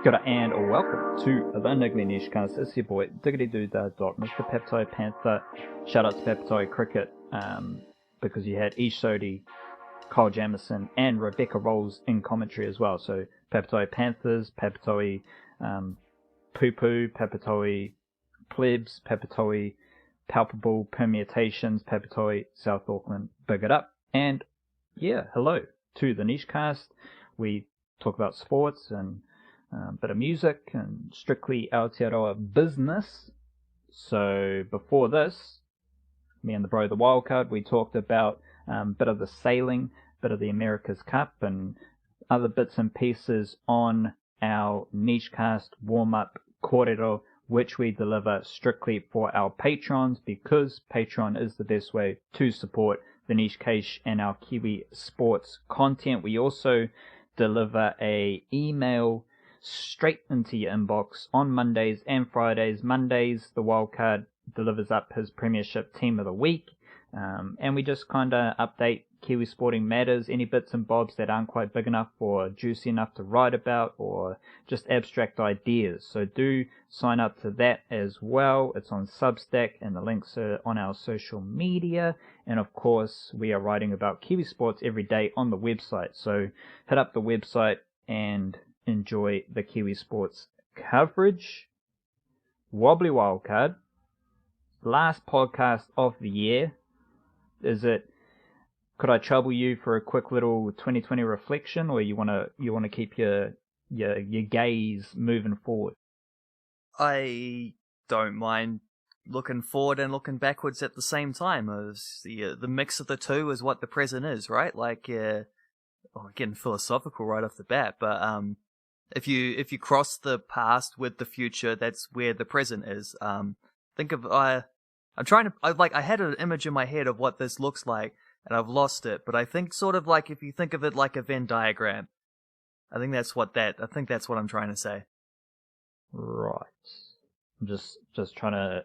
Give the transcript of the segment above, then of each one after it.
G'day and welcome to the Niggly Nishcast. It's your boy Diggity Doo Doc, Mr. Peptide Panther. Shout out to Peptide Cricket because you had Ish Sodhi, Kyle Jamieson, and Rebecca Rolls in commentary as well. So Peptide Panthers, Peptide Poo Poo, Peptide Plebs, Peptide Palpable Permutations, Peptide South Auckland. Big it up. And yeah, hello to the Nishcast. We talk about sports and bit of music and strictly Aotearoa business. So before this, me and the bro the Wildcard, we talked about bit of the sailing, bit of the America's Cup, and other bits and pieces on our Nichecast warm-up kōrero, which we deliver strictly for our patrons, because Patreon is the best way to support the Niche Cache and our Kiwi sports content. We also deliver a email straight into your inbox on Mondays and Fridays. Mondays, the Wildcard delivers up his Premiership Team of the Week, and we just kind of update Kiwi sporting matters, any bits and bobs that aren't quite big enough or juicy enough to write about, or just abstract ideas. So do sign up to that as well. It's on Substack, and the links are on our social media. And of course, we are writing about Kiwi sports every day on the website. So hit up the website and enjoy the Kiwi sports coverage. Wobbly Wildcard, last podcast of the year. Could I trouble you for a quick little 2020 reflection, or you want to keep your gaze moving forward? I don't mind looking forward and looking backwards at the same time. As the mix of the two is what the present is, right? Like, getting philosophical right off the bat, but if you cross the past with the future, that's where the present is. Think of I had an image in my head of what this looks like, and I've lost it. But I think sort of like if you think of it like a Venn diagram, I think that's what I'm trying to say. Right. I'm just trying to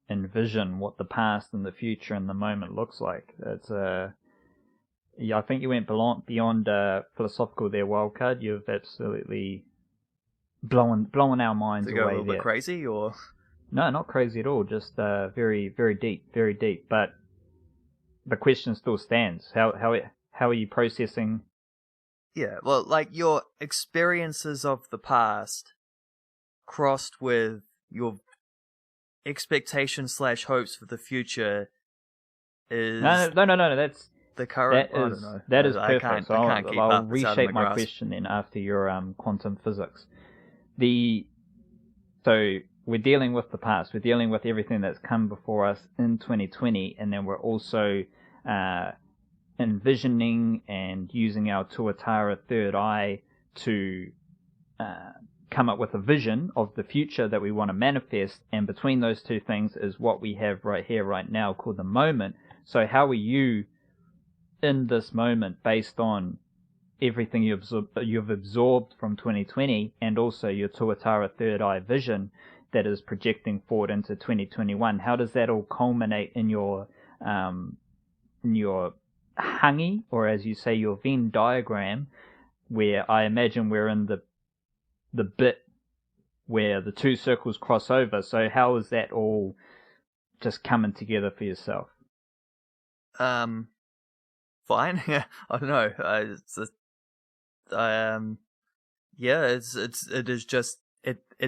envision what the past and the future and the moment looks like. Yeah, I think you went beyond philosophical there, Wildcard. You've absolutely blown our minds away there. To go a little bit crazy, or? No, not crazy at all. Just very, very deep, very deep. But the question still stands. How are you processing? Yeah, well, like your experiences of the past crossed with your expectations / hopes for the future is No. That's the current. I don't know. That is perfect. So I'll reshape my question then after your quantum physics. So we're dealing with the past. We're dealing with everything that's come before us in 2020, and then we're also envisioning and using our tuatara third eye to come up with a vision of the future that we want to manifest. And between those two things is what we have right here, right now, called the moment. So how are you in this moment based on everything you've absorbed from 2020 and also your tuatara third eye vision that is projecting forward into 2021? How does that all culminate in your hangi, or as you say, your Venn diagram, where I imagine we're in the bit where the two circles cross over? So how is that all just coming together for yourself? Fine. Yeah, I don't know. It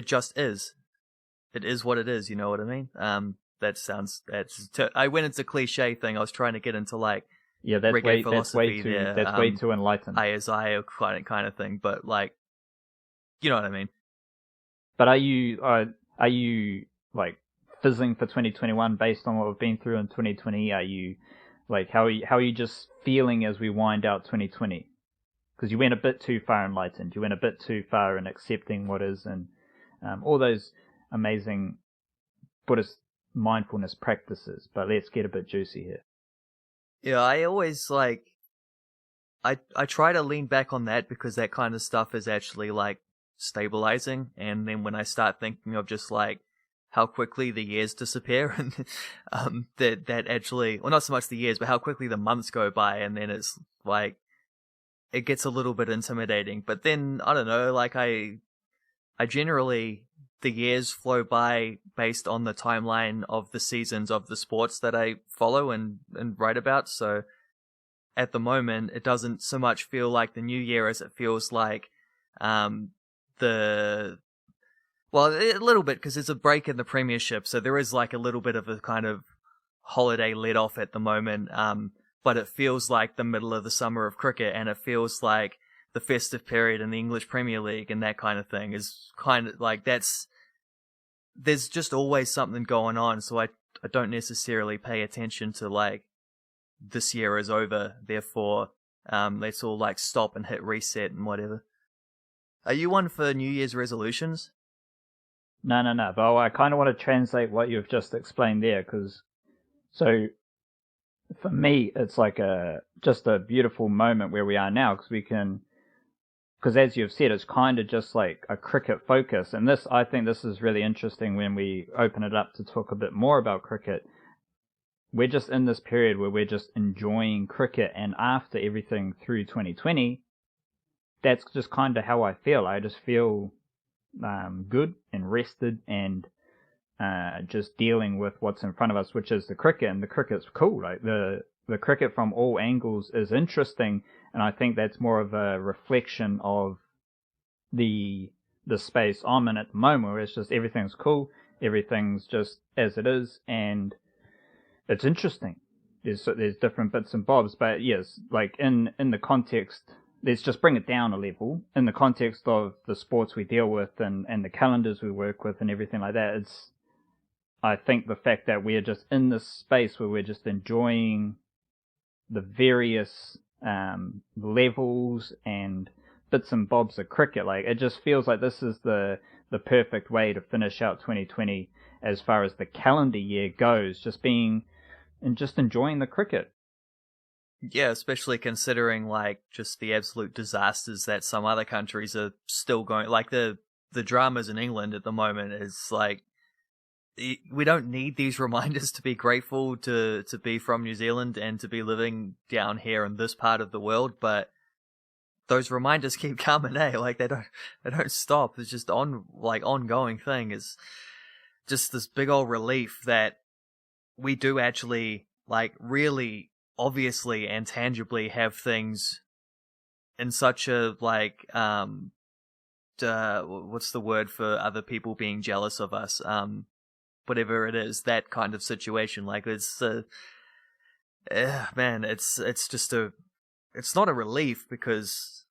just is. It is what it is. You know what I mean? I went into cliche thing. I was trying to get into like that's way too enlightened. ISI kind of thing, but like, you know what I mean. But are you like fizzing for 2021 based on what we've been through in 2020? Are you like how are you just feeling as we wind out 2020? Because you went a bit too far enlightened. You went a bit too far in accepting what is, and all those amazing Buddhist mindfulness practices. But let's get a bit juicy here. Yeah, I always I try to lean back on that because that kind of stuff is actually like stabilizing. And then when I start thinking of just like how quickly the years disappear, and that actually, well, not so much the years, but how quickly the months go by, and then it's like it gets a little bit intimidating. But then I don't know, like I generally, the years flow by based on the timeline of the seasons of the sports that I follow and write about. So at the moment, it doesn't so much feel like the new year as it feels like a little bit, because there's a break in the Premiership, so there is like a little bit of a kind of holiday let off at the moment, but it feels like the middle of the summer of cricket, and it feels like the festive period in the English Premier League and that kind of thing is kind of like there's just always something going on, so I don't necessarily pay attention to like this year is over, therefore let's all like stop and hit reset and whatever. Are you one for New Year's resolutions? No. But I kind of want to translate what you've just explained there, because so for me, it's like just a beautiful moment where we are now, because as you've said, it's kind of just like a cricket focus. And I think this is really interesting when we open it up to talk a bit more about cricket. We're just in this period where we're just enjoying cricket, and after everything through 2020, that's just kind of how I feel. I just feel good and rested, and just dealing with what's in front of us, which is the cricket, and the cricket's cool. Like the cricket from all angles is interesting, and I think that's more of a reflection of the space I'm in at the moment, where it's just everything's cool, everything's just as it is, and it's interesting. There's different bits and bobs, but yes, like in the context, let's just bring it down a level. In the context of the sports we deal with and the calendars we work with and everything like that, I think the fact that we're just in this space where we're just enjoying the various levels and bits and bobs of cricket, like it just feels like this is the perfect way to finish out 2020 as far as the calendar year goes, just enjoying the cricket. Yeah, especially considering like just the absolute disasters that some other countries are still going, like the dramas in England at the moment is like, we don't need these reminders to be grateful to be from New Zealand and to be living down here in this part of the world, but those reminders keep coming, eh? Like they don't stop. It's just ongoing thing. Is just this big old relief that we do actually like really obviously and tangibly have things in such a like what's the word for other people being jealous of us, whatever it is, that kind of situation. Like it's man, it's just it's not a relief, because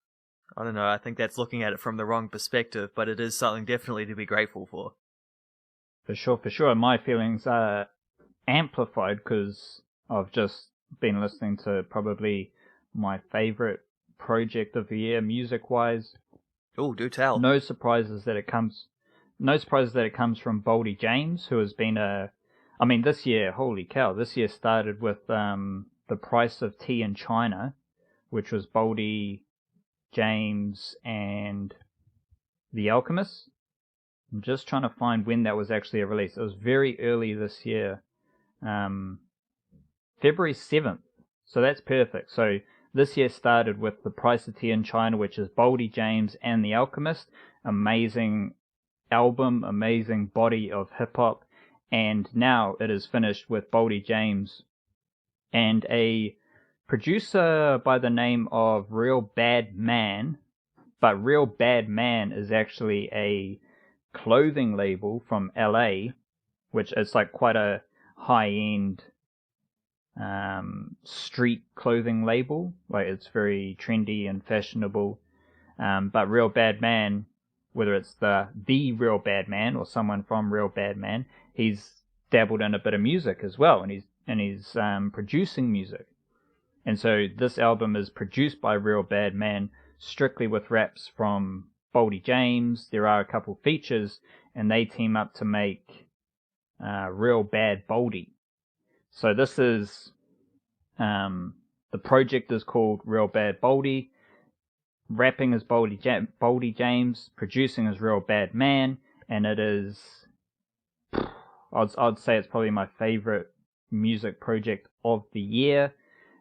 I don't know, I think that's looking at it from the wrong perspective, but it is something definitely to be grateful for. For sure. My feelings are amplified because I've just been listening to probably my favorite project of the year, music-wise. Oh, do tell. No surprises that it comes from Boldy James, who has been this year, holy cow, this year started with The Price of Tea in China, which was Boldy James and The Alchemist. I'm just trying to find when that was actually released. It was very early this year. February 7th. So that's perfect. So this year started with The Price of Tea in China, which is Boldy James and The Alchemist. Amazing album, amazing body of hip-hop. And now it is finished with Boldy James and a producer by the name of Real Bad Man. But Real Bad Man is actually a clothing label from LA, which is like quite a high-end street clothing label. Like it's very trendy and fashionable. But Real Bad Man, whether it's the Real Bad Man or someone from Real Bad Man, he's dabbled in a bit of music as well, and he's producing music. And so this album is produced by Real Bad Man, strictly with raps from Boldy James. There are a couple features, and they team up to make Real Bad Boldy. So this is the project is called Real Bad Boldy. Rapping is Boldy James, producing is Real Bad Man, and it is I'd say it's probably my favorite music project of the year.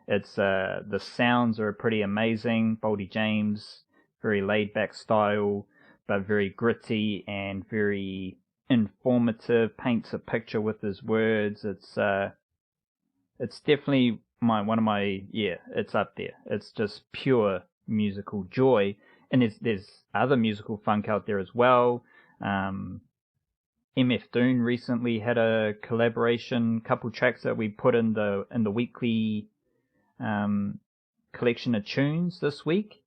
It's the sounds are pretty amazing. Boldy James, very laid back style, but very gritty and very informative. Paints a picture with his words. It's definitely it's up there. It's just pure musical joy, and there's other musical funk out there as well. MF Doom recently had a collaboration, couple tracks that we put in the weekly collection of tunes this week.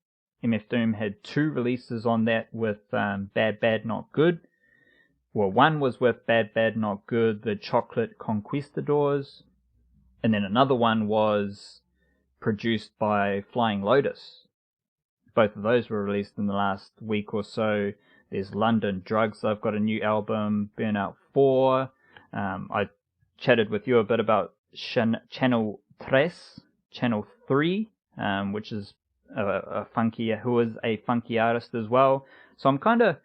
MF Doom had 2 releases on that with Bad Bad Not Good. Well, one was with Bad Bad Not Good, the Chocolate Conquistadors, and then another one was produced by Flying Lotus. Both of those were released in the last week or so. There's London Drugs. I've got a new album, Burnout 4. I chatted with you a bit about Channel 3, which is who is a funky artist as well. So I'm kind of,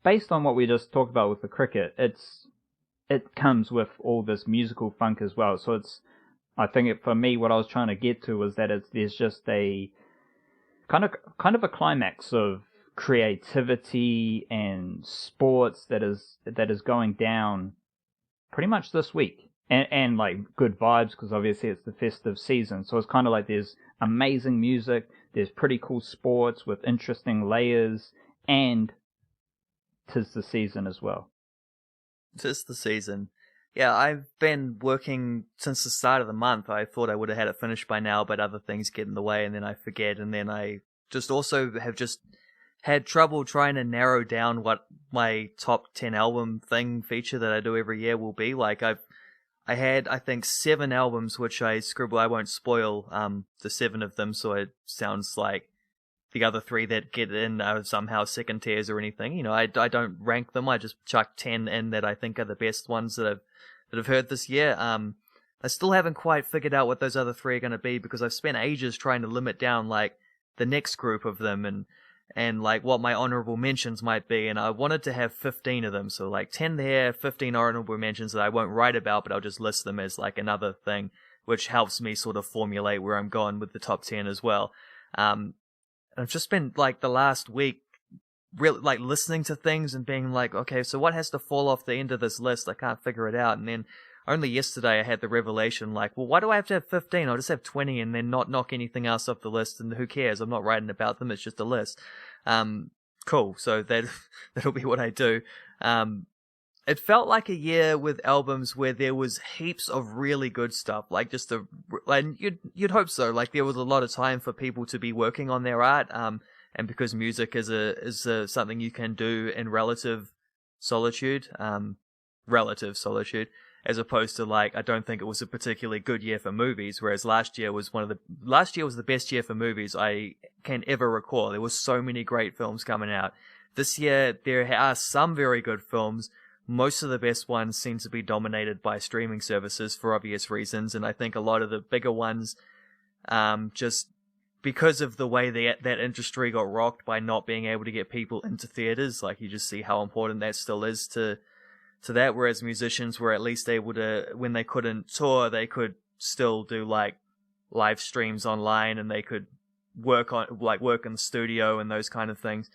based on what we just talked about with the cricket, it comes with all this musical funk as well. So I think for me, what I was trying to get to was that there's just a kind of a climax of creativity and sports that is going down pretty much this week, and like good vibes, because obviously it's the festive season. So it's kind of like there's amazing music, there's pretty cool sports with interesting layers, and 'tis the season as well. 'Tis the season. Yeah, I've been working since the start of the month. I thought I would have had it finished by now, but other things get in the way, and then I forget, and then I just also have just had trouble trying to narrow down what my top 10 album feature that I do every year will be. Like I had, I think, 7 albums which I scribble. I won't spoil the 7 of them, so it sounds like the other 3 that get in are somehow second tiers or anything. You know, I don't rank them. I just chuck 10 in that I think are the best ones that I've heard this year. I still haven't quite figured out what those other 3 are going to be, because I've spent ages trying to limit down like the next group of them and like what my honorable mentions might be, and I wanted to have 15 of them, so like 10 there, 15 honorable mentions that I won't write about, but I'll just list them as like another thing, which helps me sort of formulate where I'm going with the top 10 as well. I've just been like the last week really like listening to things and being like, okay, so what has to fall off the end of this list? I can't figure it out. And then only yesterday I had the revelation, like, well, why do I have to have 15? I'll just have 20 and then not knock anything else off the list, and who cares? I'm not writing about them, it's just a list. Cool, so that'll be what I do. It felt like a year with albums where there was heaps of really good stuff, like and you'd hope so. Like there was a lot of time for people to be working on their art, and because music is something you can do in relative solitude, as opposed to like, I don't think it was a particularly good year for movies, whereas last year was the best year for movies I can ever recall. There were so many great films coming out. This year, there are some very good films. Most of the best ones seem to be dominated by streaming services for obvious reasons, and I think a lot of the bigger ones, just because of the way that industry got rocked by not being able to get people into theaters, like you just see how important that still is to that, whereas musicians were at least able to, when they couldn't tour, they could still do like live streams online, and they could work in the studio and those kind of things.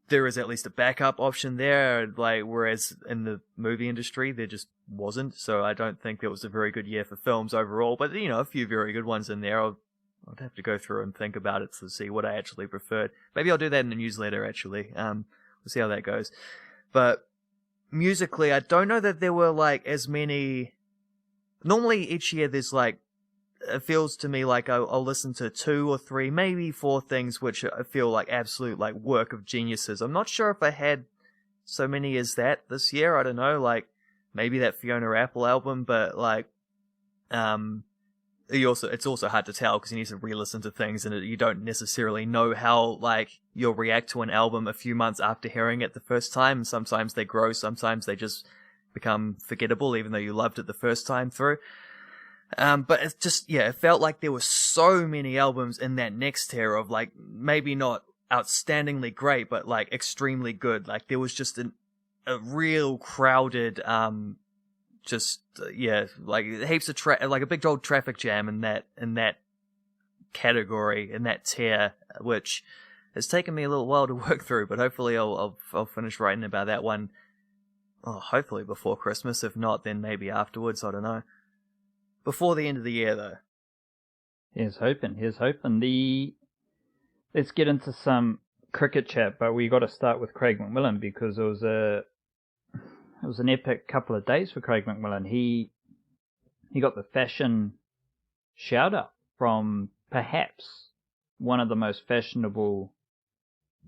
There is at least a backup option there, like, whereas in the movie industry there just wasn't. So I don't think it was a very good year for films overall, but you know, a few very good ones in there. I'd have to go through and think about it to see what I actually preferred. Maybe I'll do that in the newsletter actually. We'll see how that goes. But musically, I don't know that there were like as many. Normally each year there's like, it feels to me like I'll listen to 2 or 3, maybe 4 things which I feel like absolute like work of geniuses. I'm not sure if I had so many as that this year. I don't know, like maybe that Fiona Apple album, but like it's also hard to tell because you need to re-listen to things, and you don't necessarily know how like you'll react to an album a few months after hearing it the first time. Sometimes they grow, sometimes they just become forgettable, even though you loved it the first time through. But it's just, yeah, it felt like there were so many albums in that next tier of like, maybe not outstandingly great, but like extremely good. Like there was just a real crowded, just like heaps of like a big old traffic jam in that category, in that tier, which has taken me a little while to work through, but hopefully I'll finish writing about that one. Oh, hopefully before Christmas. If not, then maybe afterwards. I don't know. Before the end of the year, though. Here's hoping. Let's get into some cricket chat, but we got to start with Craig McMillan because it was an epic couple of days for Craig McMillan. He got the fashion shout out from perhaps one of the most fashionable.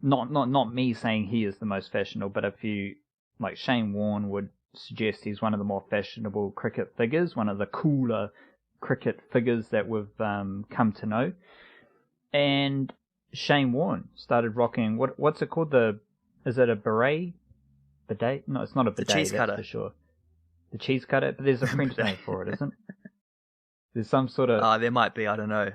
Not me saying he is the most fashionable, but if you like Shane Warne would suggest he's one of the more fashionable cricket figures, one of the cooler cricket figures that we've come to know. And Shane Warne started rocking what's it called? Is it a beret? Bidet? No, it's not a bidet. The cheese that's cutter. for sure. The cheese cutter, but there's a French name for it, isn't? There's some sort of. There might be. I don't know.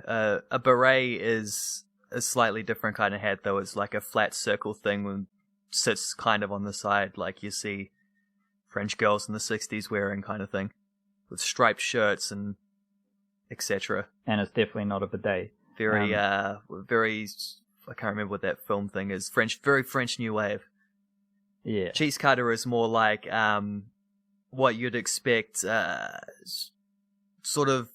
A beret is a slightly different kind of hat, though. It's like a flat circle thing that sits kind of on the side, like you see French girls in the 60s wearing, kind of thing, with striped shirts and etc. And it's definitely not a bidet. Very. I can't remember what that film thing is. Very French New Wave. Yeah. Cheese cutter is more like what you'd expect, sort of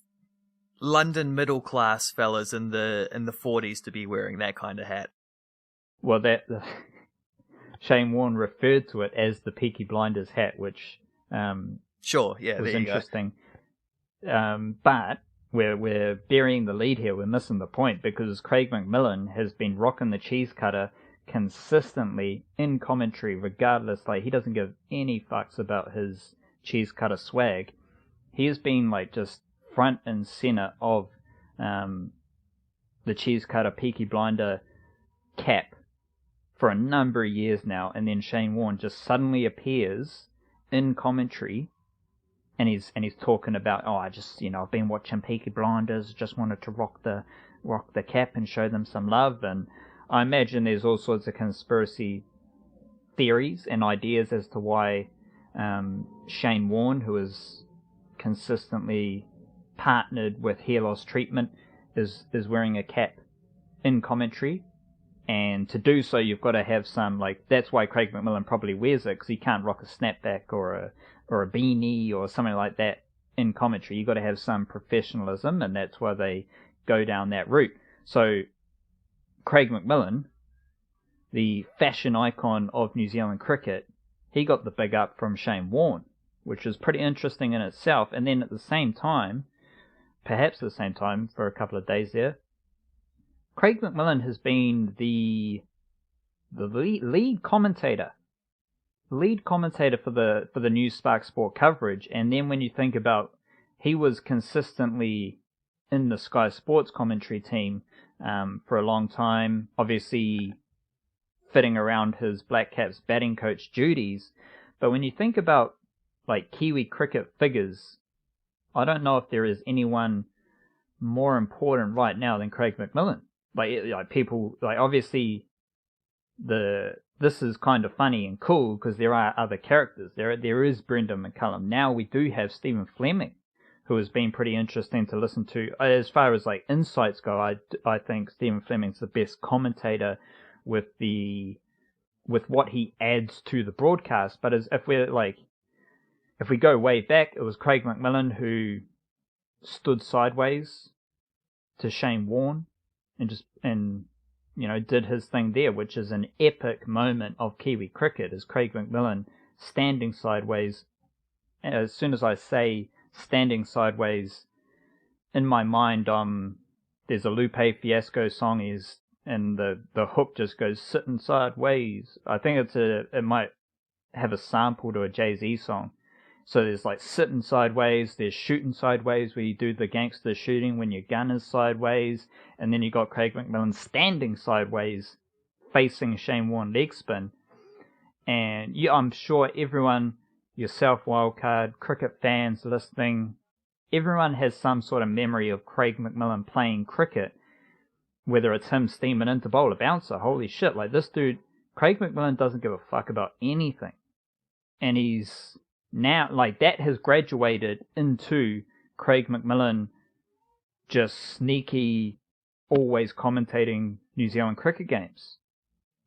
London middle class fellas in the 40s to be wearing that kind of hat. Well, Shane Warne referred to it as the Peaky Blinders hat, which sure, yeah, was there you interesting. But we're burying the lead here. We're missing the point because Craig McMillan has been rocking the cheese cutter consistently in commentary, regardless. Like, he doesn't give any fucks about his cheese cutter swag. He has been like just front and center of the cheese cutter Peaky Blinder cap for a number of years now, and then Shane Warne just suddenly appears in commentary, and he's talking about, I've been watching Peaky Blinders, just wanted to rock the cap and show them some love. And I imagine there's all sorts of conspiracy theories and ideas as to why Shane Warne, who is consistently partnered with hair loss treatment, is wearing a cap in commentary. And to do so, you've got to have some, that's why Craig McMillan probably wears it, because he can't rock a snapback or a beanie or something like that in commentary. You've got to have some professionalism, and that's why they go down that route. So Craig McMillan, the fashion icon of New Zealand cricket, he got the big up from Shane Warne, which is pretty interesting in itself. And then at the same time, perhaps at the same time for a couple of days there, Craig McMillan has been the lead commentator for the News Spark Sport coverage. And then when you think about, he was consistently in the Sky Sports commentary team for a long time, obviously fitting around his Blackcaps batting coach duties. But when you think about like Kiwi cricket figures, I don't know if there is anyone more important right now than Craig McMillan. Like people, like, obviously this is kind of funny and cool because there are other characters. There is Brendan McCullum. Now we do have Stephen Fleming, who has been pretty interesting to listen to. As far as like insights go, I think Stephen Fleming's the best commentator with what he adds to the broadcast. But if we go way back, it was Craig McMillan who stood sideways to Shane Warne and did his thing there, which is an epic moment of Kiwi cricket, is Craig McMillan standing sideways. As soon as I say standing sideways, in my mind, there's a Lupe Fiasco song, and the hook just goes sitting sideways. I think it might have a sample to a Jay-Z song. So there's like sitting sideways, there's shooting sideways where you do the gangster shooting when your gun is sideways, and then you got Craig McMillan standing sideways facing Shane Warne leg spin. And yeah, I'm sure everyone, yourself Wildcard, cricket fans listening, everyone has some sort of memory of Craig McMillan playing cricket, whether it's him steaming in to bowl a bouncer. Holy shit, like this dude, Craig McMillan doesn't give a fuck about anything. And he's now, like, that has graduated into Craig McMillan just sneaky, always commentating New Zealand cricket games.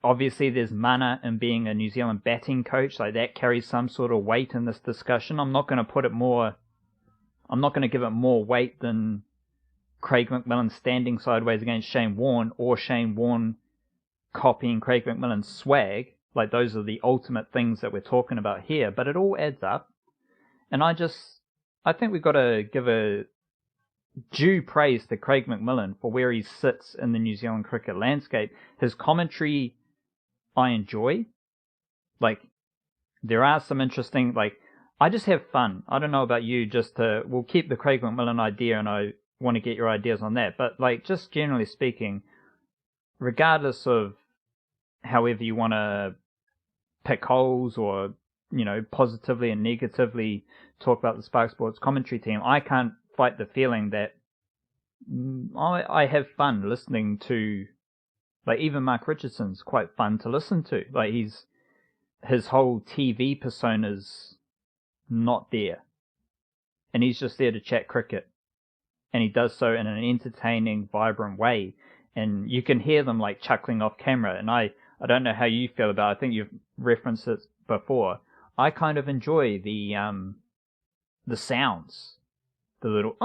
Obviously, there's mana in being a New Zealand batting coach, like that carries some sort of weight in this discussion. I'm not going to give it more weight than Craig McMillan standing sideways against Shane Warne, or Shane Warne copying Craig McMillan's swag. Like, those are the ultimate things that we're talking about here, but it all adds up. And I think we've got to give a due praise to Craig McMillan for where he sits in the New Zealand cricket landscape. His commentary, I enjoy. Like, there are some interesting, like, I just have fun. I don't know about you, we'll keep the Craig McMillan idea, and I want to get your ideas on that. But, like, just generally speaking, regardless of however you want to pick holes or, you know, positively and negatively talk about the Spark Sports commentary team, I can't fight the feeling that I have fun listening to, like, even Mark Richardson's quite fun to listen to. Like, his whole TV persona's not there, and he's just there to chat cricket, and he does so in an entertaining, vibrant way, and you can hear them, like, chuckling off camera. And I don't know how you feel about it. I think you've referenced it before. I kind of enjoy the sounds, the little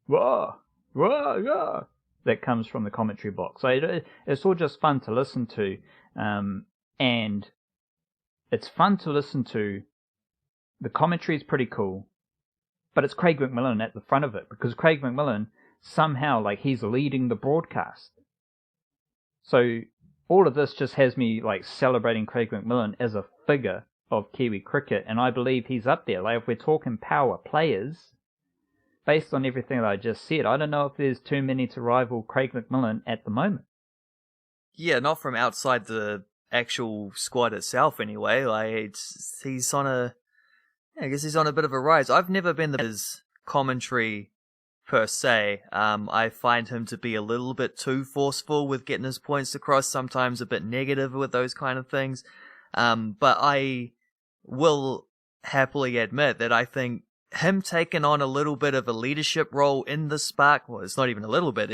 whoa, whoa, that comes from the commentary box. So it's all just fun to listen to, and it's fun to listen to. The commentary is pretty cool, but it's Craig McMillan at the front of it, because Craig McMillan somehow, like, he's leading the broadcast. So all of this just has me, like, celebrating Craig McMillan as a figure of Kiwi cricket, and I believe he's up there. Like, if we're talking power players, based on everything that I just said, I don't know if there's too many to rival Craig McMillan at the moment. Yeah, not from outside the actual squad itself anyway. Like, he's on a bit of a rise. I've never been his commentary per se. I find him to be a little bit too forceful with getting his points across, sometimes a bit negative with those kind of things. But I will happily admit that I think him taking on a little bit of a leadership role in the Spark, well, it's not even a little bit,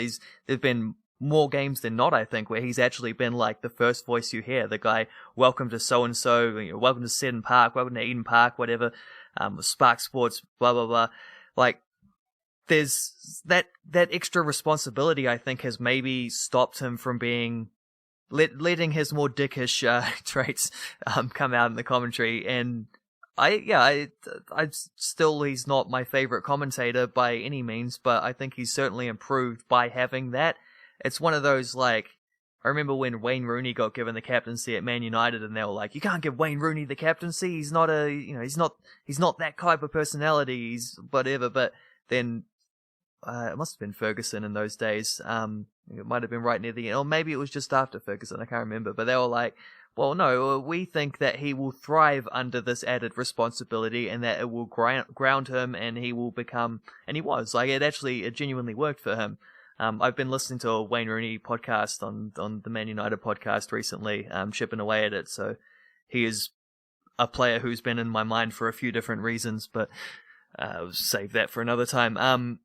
there've been more games than not, I think, where he's actually been like the first voice you hear, the guy, welcome to so-and-so, welcome to Seddon Park, welcome to Eden Park, whatever, Spark Sports, blah, blah, blah. Like, there's that extra responsibility, I think, has maybe stopped him from being, letting his more dickish traits come out in the commentary. And I still, he's not my favorite commentator by any means, but I think he's certainly improved by having that. It's one of those, like, I remember when Wayne Rooney got given the captaincy at Man United, and they were like, you can't give Wayne Rooney the captaincy, he's not he's not that type of personality, he's whatever. But then it must have been Ferguson in those days. It might have been right near the end, or maybe it was just after Ferguson, I can't remember. But they were like, well, no, we think that he will thrive under this added responsibility, and that it will ground him, and he will become, and he was, like, it genuinely worked for him. I've been listening to a Wayne Rooney podcast on the Man United podcast recently, chipping away at it. So he is a player who's been in my mind for a few different reasons, but I'll save that for another time.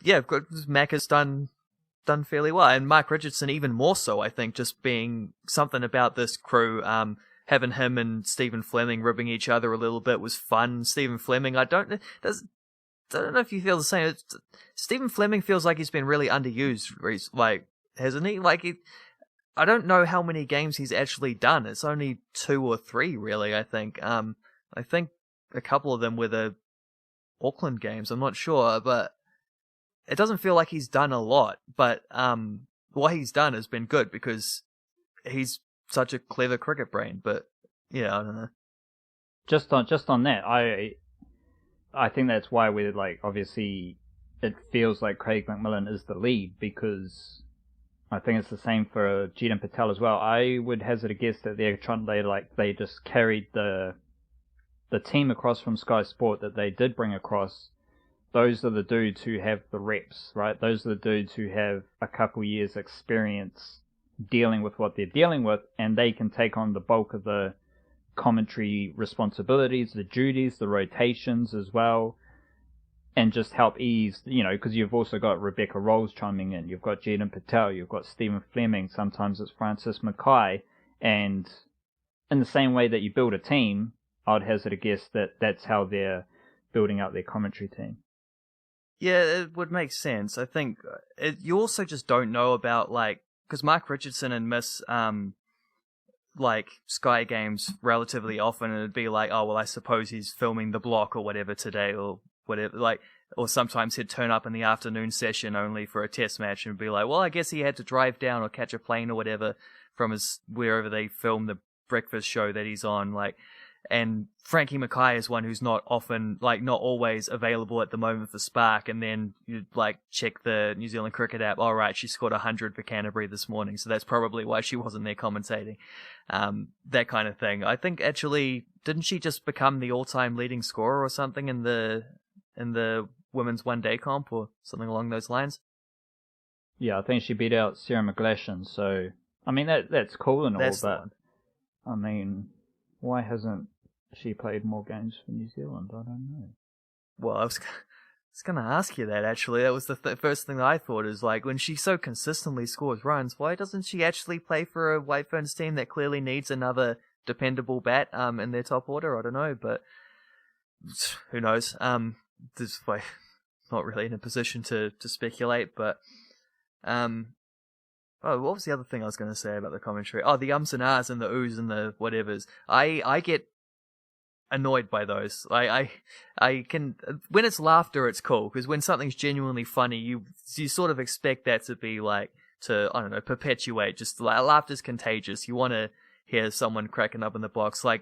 Yeah, Mac has done fairly well, and Mark Richardson even more so, I think, just being something about this crew. Having him and Stephen Fleming ribbing each other a little bit was fun. Stephen Fleming, I don't know if you feel the same. Stephen Fleming feels like he's been really underused, like, hasn't he? Like, I don't know how many games he's actually done. It's only 2 or 3, really, I think. I think a couple of them were the Auckland games, I'm not sure, but it doesn't feel like he's done a lot. But what he's done has been good, because he's such a clever cricket brain. But yeah, I don't know. Just on that, I think that's why we're, like, obviously it feels like Craig McMillan is the lead, because I think it's the same for Jeetan Patel as well. I would hazard a guess that they just carried the team across from Sky Sport that they did bring across. Those are the dudes who have the reps, right? Those are the dudes who have a couple years experience dealing with what they're dealing with, and they can take on the bulk of the commentary responsibilities, the duties, the rotations as well, and just help ease, because you've also got Rebecca Rolls chiming in, you've got Jaden Patel, you've got Stephen Fleming, sometimes it's Francis Mackay, and in the same way that you build a team, I'd hazard a guess that that's how they're building out their commentary team. Yeah, it would make sense. I think you also just don't know about, because Mark Richardson and Miss Sky Games relatively often, and it'd be like, oh, well, I suppose he's filming the block or whatever today, or whatever, or sometimes he'd turn up in the afternoon session only for a test match and be like, well, I guess he had to drive down or catch a plane or whatever from wherever they film the breakfast show that he's on, and Frankie Mackay is one who's not always available at the moment for Spark, and then you check the New Zealand cricket app, all right, she scored 100 for Canterbury this morning, so that's probably why she wasn't there commentating, that kind of thing. I think actually, didn't she just become the all-time leading scorer or something in the women's one-day comp or something along those lines? Yeah, I think she beat out Sarah McGlashan, so I mean that's cool and all, but I mean, why hasn't she played more games for New Zealand? I don't know. Well, I was going to ask you that, actually. That was the first thing that I thought, is when she so consistently scores runs, why doesn't she actually play for a White Ferns team that clearly needs another dependable bat in their top order? I don't know, but who knows? This not really in a position to speculate, but what was the other thing I was going to say about the commentary? Oh, the ums and ahs and the oohs and the whatevers. I get annoyed by those. I can, when it's laughter, it's cool, because when something's genuinely funny, you sort of expect that to be I don't know, perpetuate. Just laughter's contagious. You want to hear someone cracking up in the box. I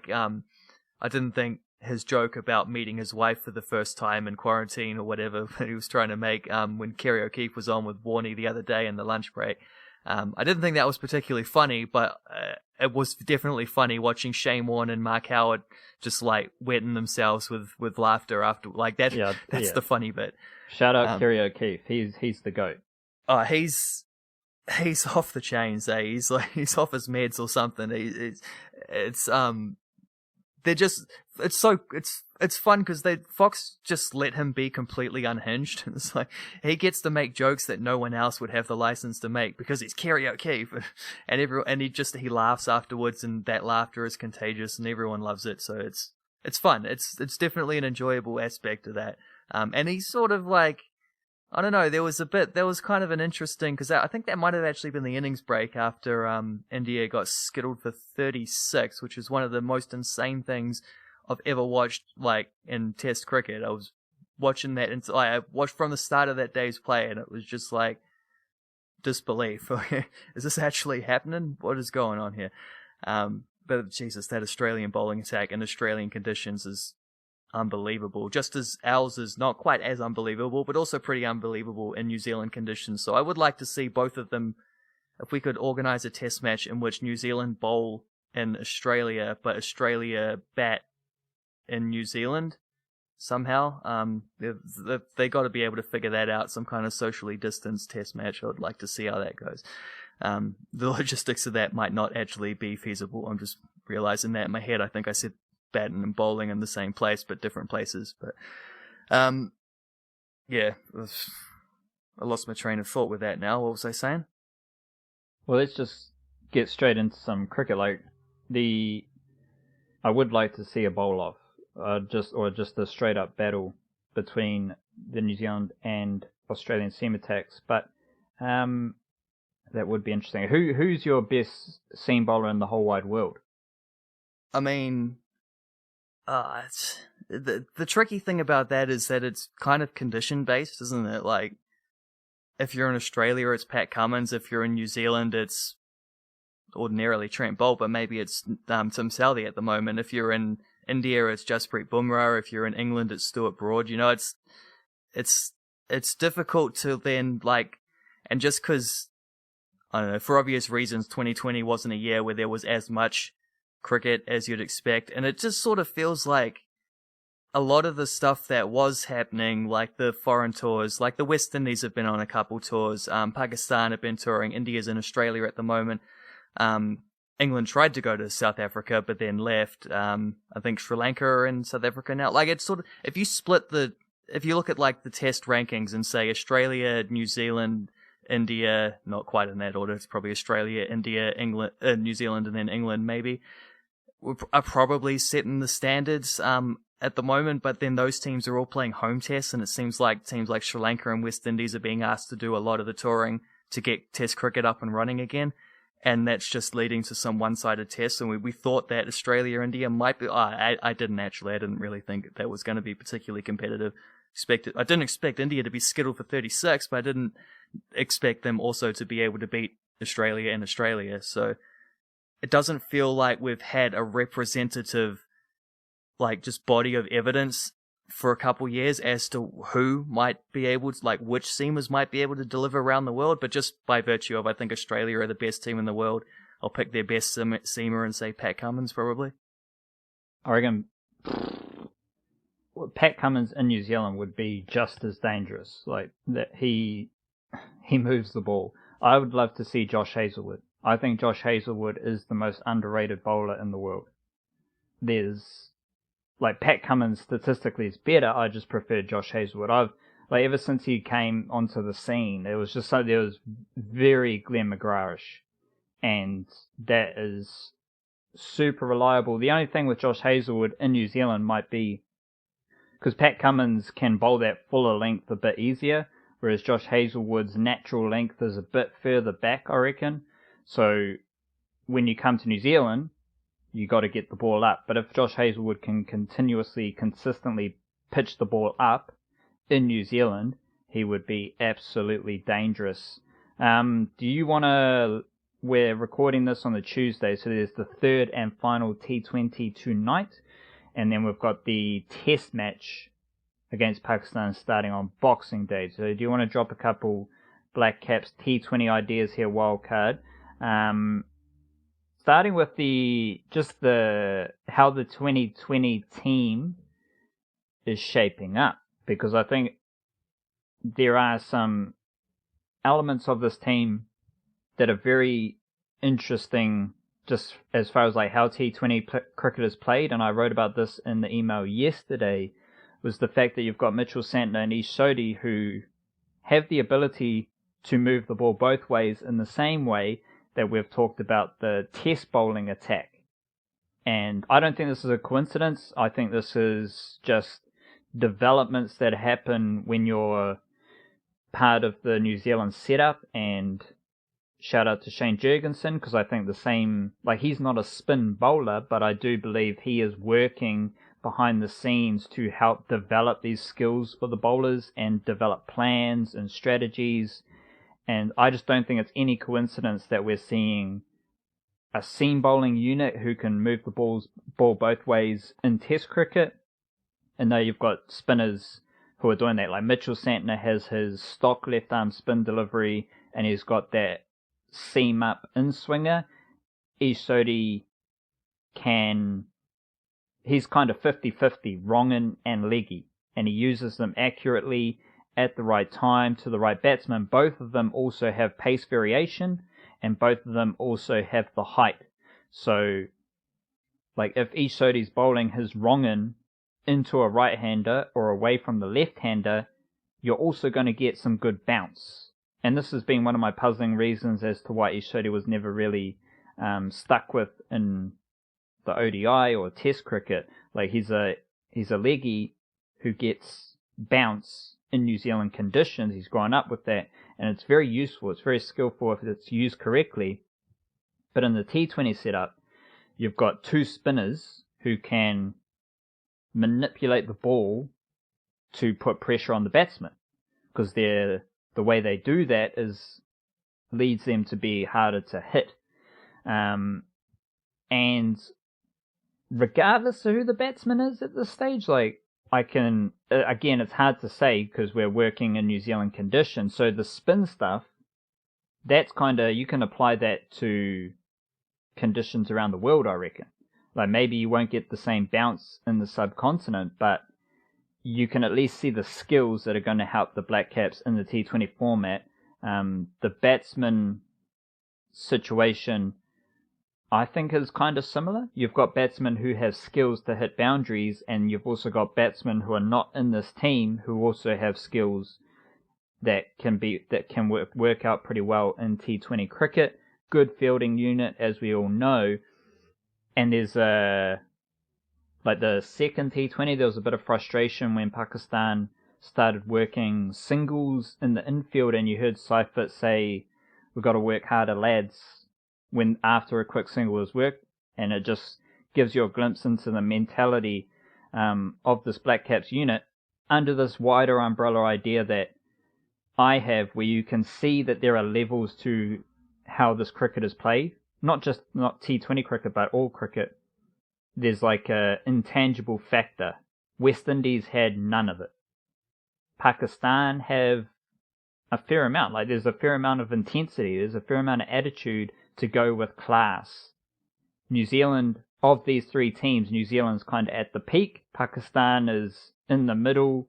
didn't think his joke about meeting his wife for the first time in quarantine or whatever that he was trying to make when Kerry O'Keefe was on with Warney the other day in the lunch break. I didn't think that was particularly funny, but it was definitely funny watching Shane Warne and Mark Howard just wetting themselves with laughter after that. Yeah, that's the funny bit. Shout out Kerry O'Keefe. He's the GOAT. Oh, he's off the chains. He's off his meds or something. It's fun because Fox just let him be completely unhinged. It's he gets to make jokes that no one else would have the license to make because he's Kerry O'Keefe, and he laughs afterwards, and that laughter is contagious, and everyone loves it. So it's fun. It's definitely an enjoyable aspect of that. And he's sort of I don't know, there was kind of an interesting, because I think that might have actually been the innings break after India got skittled for 36, which is one of the most insane things I've ever watched in Test cricket. I was watching that, and I watched from the start of that day's play, and it was just disbelief. Is this actually happening? What is going on here? But Jesus, that Australian bowling attack in Australian conditions is unbelievable, just as ours is not quite as unbelievable, but also pretty unbelievable in New Zealand conditions. So I would like to see both of them, if we could organise a test match in which New Zealand bowl in Australia, but Australia bat in New Zealand somehow. They got to be able to figure that out, some kind of socially distanced test match. I would like to see how that goes. The logistics of that might not actually be feasible. I'm just realising that in my head. I think I said batting and bowling in the same place, but different places. But yeah, I lost my train of thought with that now. What was I saying? Well, let's just get straight into some cricket. I would like to see a bowl off, just a straight up battle between the New Zealand and Australian seam attacks. But that would be interesting. Who's your best seam bowler in the whole wide world? I mean, the tricky thing about that is that it's kind of condition based, isn't it? If you're in Australia, it's Pat Cummins. If you're in New Zealand, it's ordinarily Trent Bolt, but maybe it's Tim Southee at the moment. If you're in India, it's Jasprit Bumrah. If you're in England, it's Stuart Broad. It's difficult to then and just because, I don't know, for obvious reasons, 2020 wasn't a year where there was as much cricket as you'd expect, and it just sort of feels like a lot of the stuff that was happening, the foreign tours, the West Indies have been on a couple tours, Pakistan have been touring, India's in Australia at the moment, England tried to go to South Africa, but then left. I think Sri Lanka are in South Africa now. Like, it's sort of, if you look at like the test rankings and say Australia, New Zealand, India, not quite in that order, it's probably Australia, India, England, New Zealand, and then England maybe, are probably setting the standards at the moment, but then those teams are all playing home tests, and it seems like teams like Sri Lanka and West Indies are being asked to do a lot of the touring to get test cricket up and running again, and that's just leading to some one-sided tests, and we thought that Australia, India might be... I didn't really think that was going to be particularly competitive. I didn't expect India to be skittled for 36, but I didn't expect them also to be able to beat Australia in Australia, so it doesn't feel like we've had a representative, like, just body of evidence for a couple years as to who might be able to, like, which seamers might be able to deliver around the world, but just by virtue of, I think Australia are the best team in the world, I'll pick their best seamer and say Pat Cummins, probably. I reckon Pat Cummins in New Zealand would be just as dangerous. Like, that he moves the ball. I would love to see Josh Hazlewood. I think Josh Hazlewood is the most underrated bowler in the world. There's, like, Pat Cummins statistically is better. I just prefer Josh Hazlewood. Ever since he came onto the scene, it was just so there was very Glenn McGrath-ish, and that is super reliable. The only thing with Josh Hazlewood in New Zealand might be because Pat Cummins can bowl that fuller length a bit easier, whereas Josh Hazlewood's natural length is a bit further back, I reckon. So when you come to New Zealand, you got to get the ball up. But if Josh Hazlewood can consistently pitch the ball up in New Zealand, he would be absolutely dangerous. Do you want to... We're recording this on the Tuesday, so there's the third and final T20 tonight. And then we've got the test match against Pakistan starting on Boxing Day. So do you want to drop a couple Blackcaps T20 ideas here, wildcard? Starting with how the 2020 team is shaping up, because I think there are some elements of this team that are very interesting, just as far as like how T20 cricket is played, and I wrote about this in the email yesterday, was the fact that you've got Mitchell Santner and Ish Sodhi who have the ability to move the ball both ways in the same way that we've talked about the test bowling attack. And I don't think this is a coincidence. I think this is just developments that happen when you're part of the New Zealand setup, and shout out to Shane Jurgensen, because I think the same, like, he's not a spin bowler, but I do believe he is working behind the scenes to help develop these skills for the bowlers and develop plans and strategies. And I just don't think it's any coincidence that we're seeing a seam bowling unit who can move the ball both ways in Test cricket. And now you've got spinners who are doing that. Like Mitchell Santner has his stock left arm spin delivery, and he's got that seam up in swinger. Ish Sodhi he's kind of 50-50 wrongin and leggy, and he uses them accurately at the right time to the right batsman. Both of them also have pace variation, and both of them also have the height. So, like, if Ish Sodhi's bowling his wrongin into a right-hander or away from the left-hander, you're also going to get some good bounce. And this has been one of my puzzling reasons as to why Ish Sodhi was never really stuck with in the ODI or Test cricket. Like, he's a leggy who gets bounce in New Zealand conditions. He's grown up with that, and it's very useful. It's very skillful if it's used correctly. But in the T20 setup, you've got two spinners who can manipulate the ball to put pressure on the batsman, because the way they do that leads them to be harder to hit. And regardless of who the batsman is at this stage, like, again, it's hard to say because we're working in New Zealand conditions. So the spin stuff, that's kind of, you can apply that to conditions around the world, I reckon. Like, maybe you won't get the same bounce in the subcontinent, but you can at least see the skills that are going to help the Blackcaps in the T20 format. The batsman situation, I think is kind of similar. You've got batsmen who have skills to hit boundaries, and you've also got batsmen who are not in this team who also have skills that can work out pretty well in T20 cricket. Good fielding unit, as we all know. And there's like the second T20, there was a bit of frustration when Pakistan started working singles in the infield, and you heard Seifert say, "We've got to work harder, lads," when after a quick single was worked, and it just gives you a glimpse into the mentality of this Blackcaps unit under this wider umbrella idea that I have, where you can see that there are levels to how this cricket is played, not T20 cricket, but all cricket. There's like a intangible factor. West Indies had none of it. Pakistan have a fair amount. Like there's a fair amount of intensity. There's a fair amount of attitude to go with class. New Zealand, of these three teams, New Zealand's kind of at the peak. Pakistan is in the middle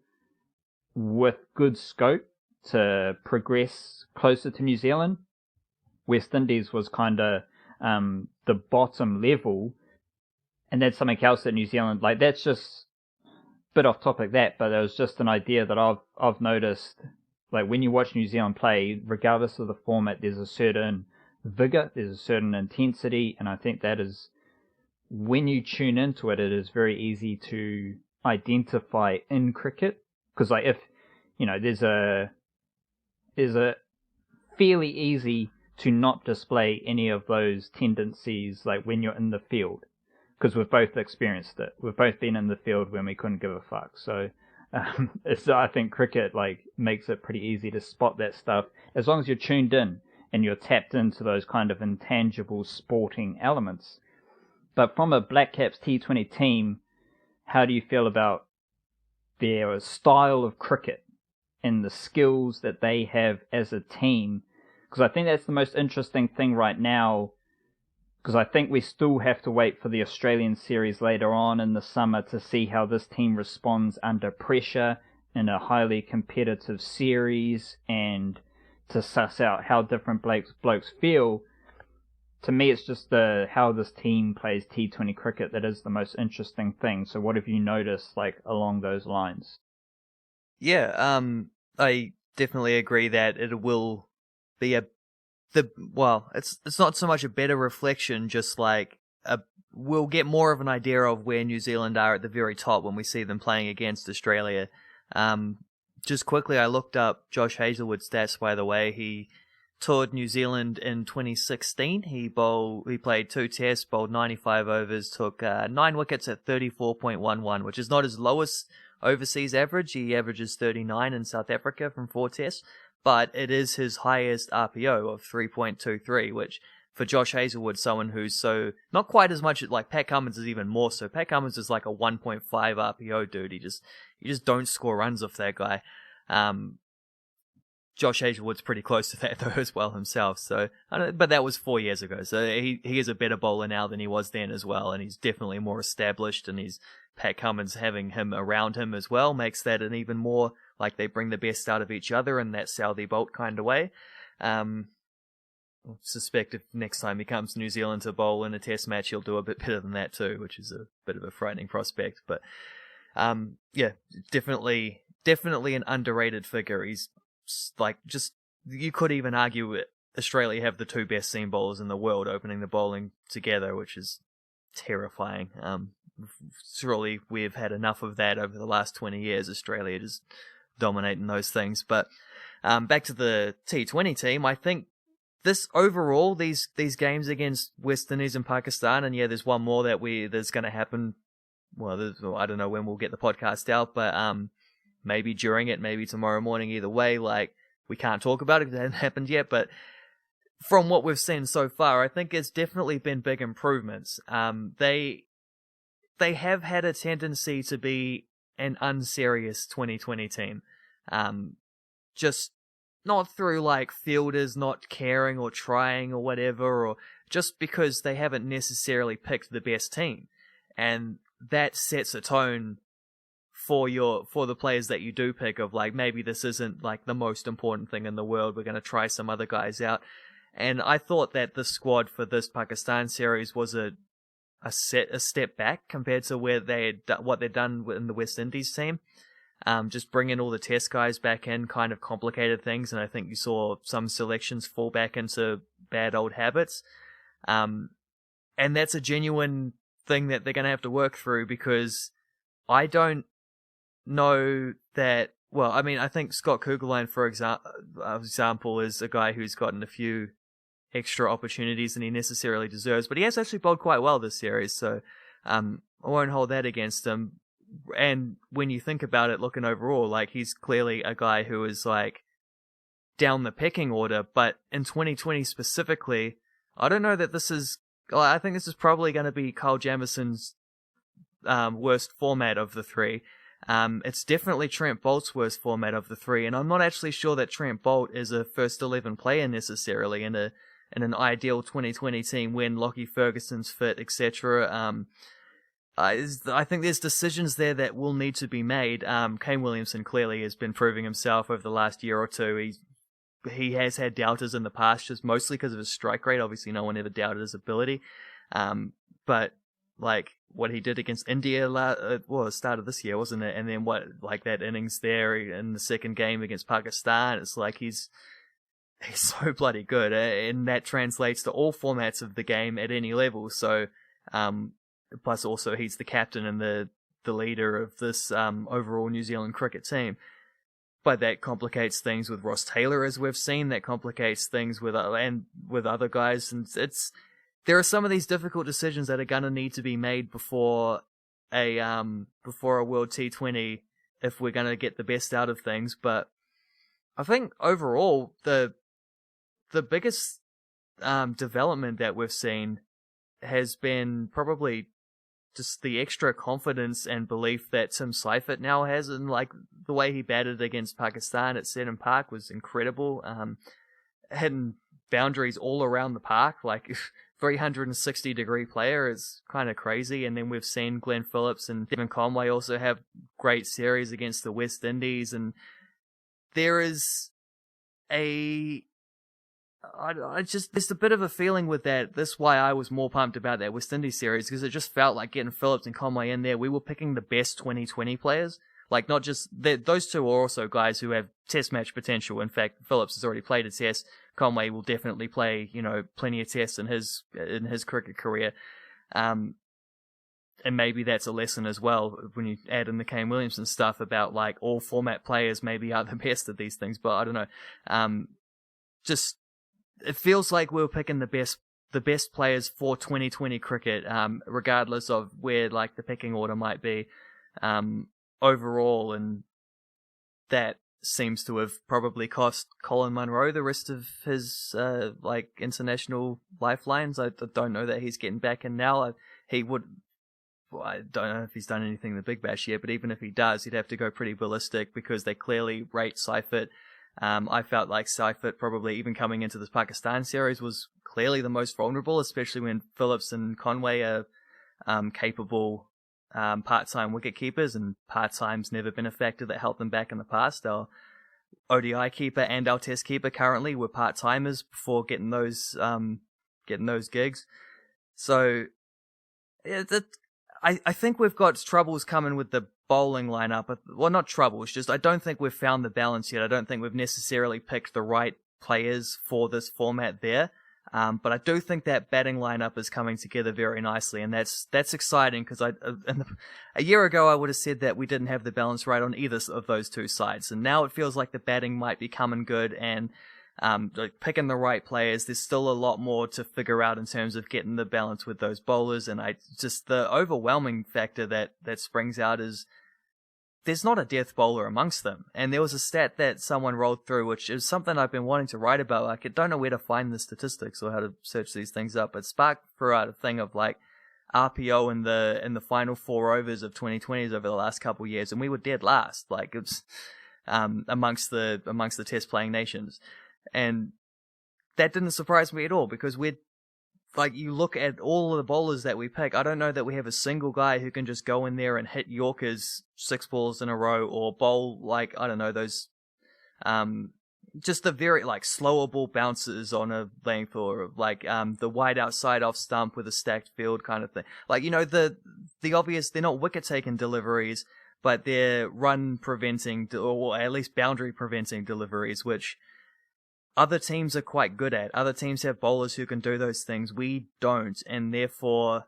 with good scope to progress closer to New Zealand. West Indies was kind of the bottom level. And that's something else that New Zealand, like that's just a bit off topic but it was just an idea that I've noticed, like when you watch New Zealand play, regardless of the format, there's a certain vigor, there's a certain intensity, and I think that is, when you tune into it, it is very easy to identify in cricket, because like if, you know, there's a fairly easy to not display any of those tendencies like when you're in the field. Because we've both experienced it. We've both been in the field when we couldn't give a fuck. So I think cricket like makes it pretty easy to spot that stuff as long as you're tuned in and you're tapped into those kind of intangible sporting elements. But from a Blackcaps T20 team, how do you feel about their style of cricket and the skills that they have as a team? Because I think that's the most interesting thing right now. Because I think we still have to wait for the Australian series later on in the summer to see how this team responds under pressure in a highly competitive series and to suss out how different blokes feel. To me, it's just how this team plays T20 cricket that is the most interesting thing. So what have you noticed like along those lines? Yeah, I definitely agree that it will be it's not so much a better reflection, just like we'll get more of an idea of where New Zealand are at the very top when we see them playing against Australia. Just quickly, I looked up Josh Hazlewood's stats, by the way. He toured New Zealand in 2016. He played 2 tests, bowled 95 overs, took 9 wickets at 34.11, which is not his lowest overseas average. He averages 39 in South Africa from 4 tests. But it is his highest RPO of 3.23, which for Josh Hazlewood, someone who's so not quite as much like Pat Cummins is even more so. Pat Cummins is like a 1.5 RPO dude. You just don't score runs off that guy. Josh Hazlewood's pretty close to that though as well himself. So, but that was 4 years ago. So he is a better bowler now than he was then as well, and he's definitely more established. And Pat Cummins having him around him as well makes that an even more like they bring the best out of each other in that Southie Bolt kind of way. I suspect if next time he comes to New Zealand to bowl in a test match, he'll do a bit better than that too, which is a bit of a frightening prospect. But yeah, definitely an underrated figure. He's like you could even argue Australia have the 2 best seam bowlers in the world opening the bowling together, which is terrifying. Surely we've had enough of that over the last 20 years. Australia just dominating those things. But back to the T20 team, I think this overall, these games against West Indies and Pakistan, and yeah, there's one more that's going to happen. Well, I don't know when we'll get the podcast out, but maybe during it, maybe tomorrow morning. Either way, like we can't talk about it because it hasn't happened yet. But from what we've seen so far, I think it's definitely been big improvements. They have had a tendency to be an unserious 2020 team. Just not through like fielders not caring or trying or whatever, or just because they haven't necessarily picked the best team. And that sets a tone for the players that you do pick of like, maybe this isn't like the most important thing in the world. We're going to try some other guys out. And I thought that the squad for this Pakistan series was a step back compared to what they'd done in the West Indies team. Just bringing all the test guys back in kind of complicated things, and I think you saw some selections fall back into bad old habits. And that's a genuine thing that they're going to have to work through, because I don't know that... Well, I mean, I think Scott Kugelheim, for example, is a guy who's gotten a few extra opportunities than he necessarily deserves, but he has actually bowled quite well this series, so I won't hold that against him. And when you think about it, looking overall, like, he's clearly a guy who is like down the pecking order, but in 2020 specifically, I don't know that this is... I think this is probably going to be Kyle Jamison's worst format of the three. It's definitely Trent Bolt's worst format of the three, and I'm not actually sure that Trent Bolt is a first 11 player necessarily in an ideal 2020 team when Lockie Ferguson's fit, etc. I think there's decisions there that will need to be made. Kane Williamson clearly has been proving himself over the last year or two. He has had doubters in the past, just mostly because of his strike rate. Obviously, no one ever doubted his ability. But like what he did against India, start of this year, wasn't it? And then that innings there in the second game against Pakistan, it's like he's so bloody good, and that translates to all formats of the game at any level. So, plus also he's the captain and the leader of this overall New Zealand cricket team. But that complicates things with Ross Taylor, as we've seen. That complicates things with other guys, and there are some of these difficult decisions that are going to need to be made before a World T20 if we're going to get the best out of things. But I think overall the biggest development that we've seen has been probably just the extra confidence and belief that Tim Seifert now has, and like the way he batted against Pakistan at Seddon Park was incredible. Hitting boundaries all around the park, like 360-degree player is kind of crazy. And then we've seen Glenn Phillips and Devon Conway also have great series against the West Indies, and there is there's a bit of a feeling with that. That's why I was more pumped about that West Indies series, because it just felt like getting Phillips and Conway in there, we were picking the best 2020 players. Like, not just... Those two are also guys who have test match potential. In fact, Phillips has already played a test. Conway will definitely play, plenty of tests in his cricket career. And maybe that's a lesson as well when you add in the Kane Williamson stuff about, like, all format players maybe are the best at these things, but I don't know. It feels like we're picking the best players for 2020 cricket, regardless of where like the pecking order might be overall, and that seems to have probably cost Colin Munro the rest of his international lifelines. I don't know that he's getting back in now. I don't know if he's done anything in the Big Bash yet, but even if he does, he'd have to go pretty ballistic because they clearly rate Seifert. I felt like Seifert probably, even coming into this Pakistan series, was clearly the most vulnerable, especially when Phillips and Conway are capable part-time wicket keepers, and part-time's never been a factor that helped them back in the past. Our ODI keeper and our Test keeper currently were part-timers before getting those gigs. So I think we've got troubles coming with the bowling lineup. Well, not troubles, just I don't think we've found the balance yet. I don't think we've necessarily picked the right players for this format there. But I do think that batting lineup is coming together very nicely, and that's exciting, because a year ago I would have said that we didn't have the balance right on either of those two sides, and now it feels like the batting might be coming good, and picking the right players. There's still a lot more to figure out in terms of getting the balance with those bowlers, and the overwhelming factor that springs out is there's not a death bowler amongst them. And there was a stat that someone rolled through, which is something I've been wanting to write about. Like, I don't know where to find the statistics or how to search these things up, but Spark threw out a thing of like RPO in the final 4 overs of 2020s over the last couple of years, and we were dead last. Like, it's amongst the test playing nations. And that didn't surprise me at all, because you look at all of the bowlers that we pick, I don't know that we have a single guy who can just go in there and hit Yorkers 6 balls in a row, or bowl those just the very slower ball bounces on a length, or the wide outside off stump with a stacked field kind of thing. The obvious, they're not wicket taking deliveries, but they're run preventing or at least boundary preventing deliveries, which other teams are quite good at. Other teams have bowlers who can do those things. We don't, and therefore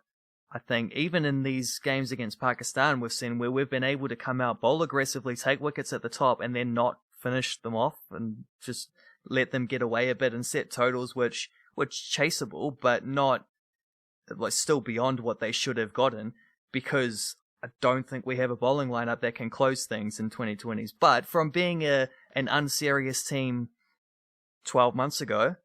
I think even in these games against Pakistan, we've seen where we've been able to come out, bowl aggressively, take wickets at the top, and then not finish them off and just let them get away a bit and set totals which chaseable, but not still beyond what they should have gotten, because I don't think we have a bowling lineup that can close things in 2020s. But from being an unserious team 12 months ago,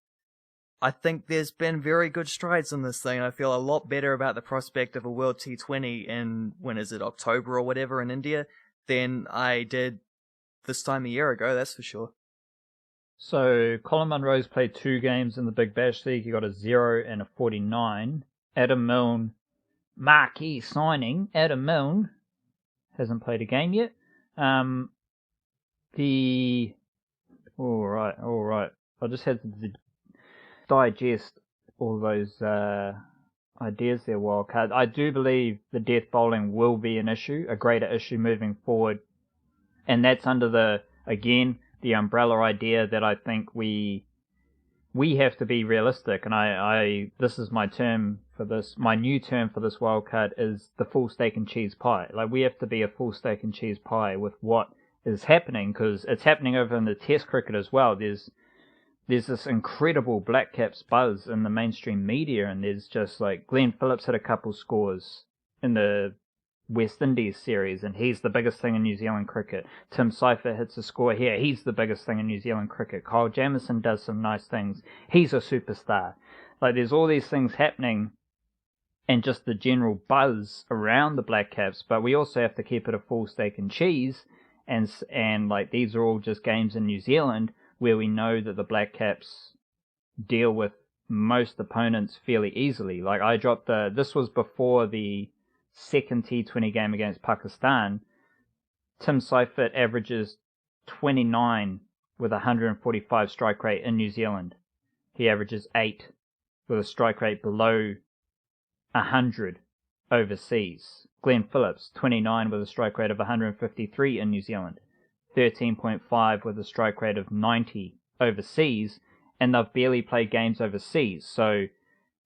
I think there's been very good strides in this thing. I feel a lot better about the prospect of a World T20 in, when is it, October or whatever in India, than I did this time a year ago, that's for sure. So, Colin Munro's played 2 games in the Big Bash League. He got a 0 and a 49. Adam Milne, marquee signing. Adam Milne hasn't played a game yet. All right. I just had to digest all those ideas there, Wildcard. I do believe the death bowling will be an issue, a greater issue moving forward. And that's under the umbrella idea that I think we have to be realistic. And this is my term for this, my new term for this wildcard is the full steak and cheese pie. We have to be a full steak and cheese pie with what is happening, because it's happening over in the Test cricket as well. There's this incredible Blackcaps buzz in the mainstream media, and there's just Glenn Phillips had a couple scores in the West Indies series, and he's the biggest thing in New Zealand cricket. Tim Seifert hits a score here, he's the biggest thing in New Zealand cricket. Kyle Jamieson does some nice things, he's a superstar. There's all these things happening, and just the general buzz around the Blackcaps, but we also have to keep it a full steak and cheese, and these are all just games in New Zealand where we know that the Blackcaps deal with most opponents fairly easily. I dropped this was before the second T20 game against Pakistan. Tim Seifert averages 29 with 145 strike rate in New Zealand. He averages 8 with a strike rate below 100 overseas. Glenn Phillips, 29 with a strike rate of 153 in New Zealand. 13.5 with a strike rate of 90 overseas, and they've barely played games overseas. So,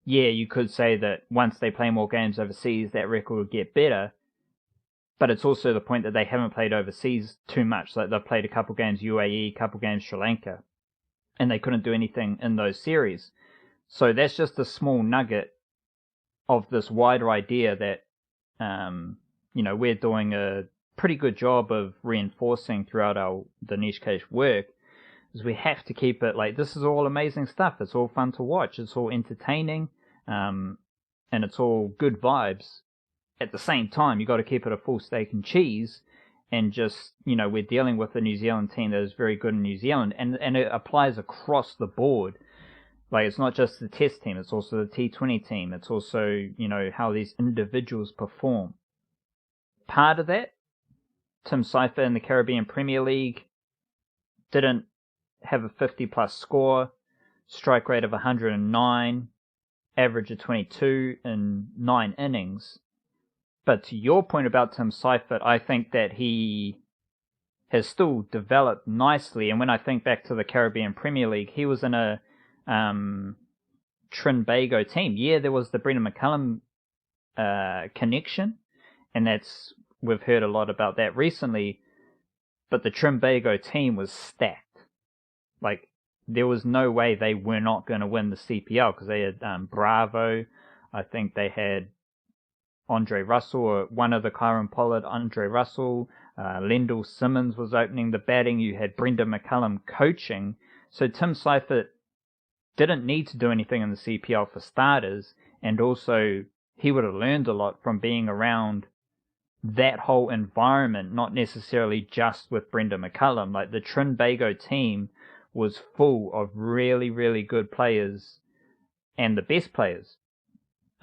yeah, you could say that once they play more games overseas, that record will get better. But it's also the point that they haven't played overseas too much. They've played a couple games UAE, a couple games Sri Lanka, and they couldn't do anything in those series. So that's just a small nugget of this wider idea that, we're doing a pretty good job of reinforcing throughout the niche case work, is we have to keep it this is all amazing stuff. It's all fun to watch. It's all entertaining, and it's all good vibes. At the same time, you got to keep it a full steak and cheese, and just, we're dealing with a New Zealand team that is very good in New Zealand, and it applies across the board. It's not just the Test team, it's also the T20 team. It's also, how these individuals perform. Part of that, Tim Seifert in the Caribbean Premier League didn't have a 50-plus score, strike rate of 109, average of 22 in 9 innings. But to your point about Tim Seifert, I think that he has still developed nicely. And when I think back to the Caribbean Premier League, he was in a Trinbago team. Yeah, there was the Brendan McCullum connection, and we've heard a lot about that recently, but the Trinbago team was stacked. There was no way they were not going to win the CPL, because they had Bravo, I think they had Andre Russell, or one of the Kyron Pollard, Andre Russell, Lendl Simmons was opening the batting, you had Brendan McCullum coaching, so Tim Seifert didn't need to do anything in the CPL for starters, and also he would have learned a lot from being around that whole environment, not necessarily just with Brendan McCullum. The Trinbago team was full of really, really good players, and the best players.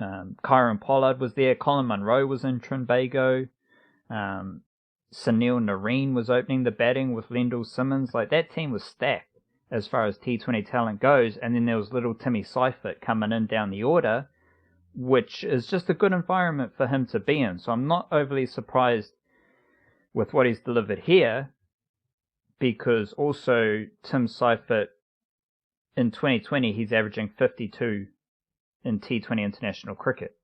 Kyron Pollard was there, Colin Munro was in Trinbago, Sunil Nareen was opening the batting with Lendl Simmons. That team was stacked. as far as T20 talent goes. And then there was little Timmy Seifert coming in down the order, which is just a good environment for him to be in. So I'm not overly surprised with what he's delivered here, because also Tim Seifert in 2020, he's averaging 52 in T20 international cricket.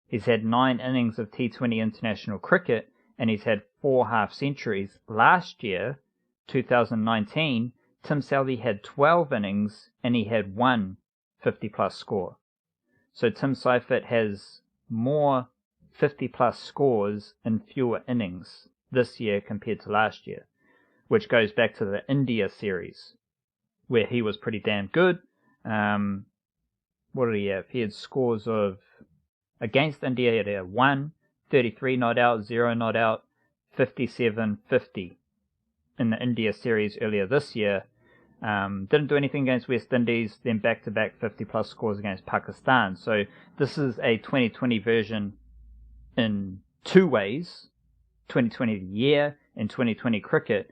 He's had 9 innings of T20 international cricket, and he's had 4 half centuries. Last year, 2019, Tim Southey had 12 innings, and he had 1 50-plus score. So Tim Seifert has more 50-plus scores in fewer innings this year compared to last year, which goes back to the India series, where he was pretty damn good. What did he have? He had scores of, against India, he had 1, 33 not out, 0 not out, 57, 50 in the India series earlier this year. Didn't do anything against West Indies, then back-to-back 50-plus scores against Pakistan. So this is a 2020 version in 2 ways. 2020 the year and 2020 cricket.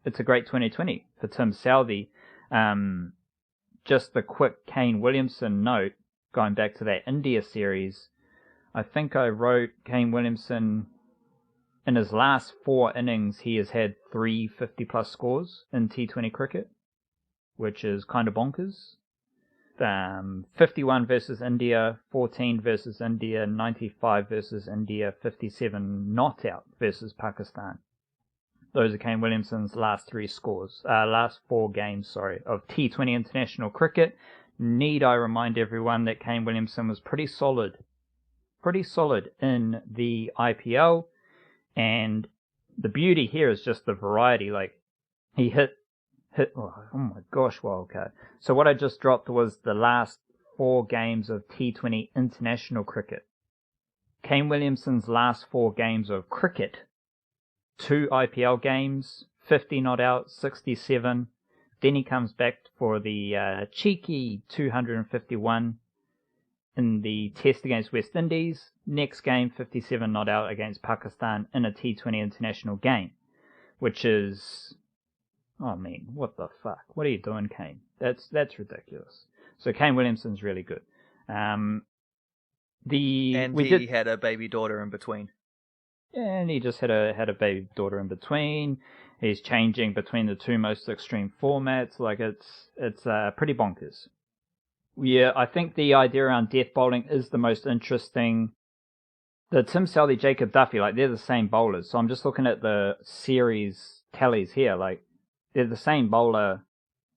It's a great 2020 for Tim Southey. Just a quick Kane Williamson note, going back to that India series. I think I wrote Kane Williamson, in his last 4 innings, he has had 3 50-plus scores in T20 cricket, which is kind of bonkers. 51 versus India, 14 versus India, 95 versus India, 57 not out versus Pakistan. Those are Kane Williamson's last 4 games, of T20 international cricket. Need I remind everyone that Kane Williamson was pretty solid in the IPL, and the beauty here is just the variety. Like, he hit, oh my gosh, wildcard. So what I just dropped was the last 4 games of T20 international cricket. Kane Williamson's last 4 games of cricket: 2 IPL games, 50 not out, 67. Then he comes back for the cheeky 251 in the test against West Indies. Next game, 57 not out against Pakistan in a T20 international game, which is, oh man, what the fuck? What are you doing, Kane? That's ridiculous. So Kane Williamson's really good. He had a baby daughter in between. And he just had a baby daughter in between. He's changing between the 2 most extreme formats. Like, it's pretty bonkers. Yeah, I think the idea around death bowling is the most interesting. The Tim Southey, Jacob Duffy, like, they're the same bowlers. So I'm just looking at the series tallies here. Like, they're the same bowler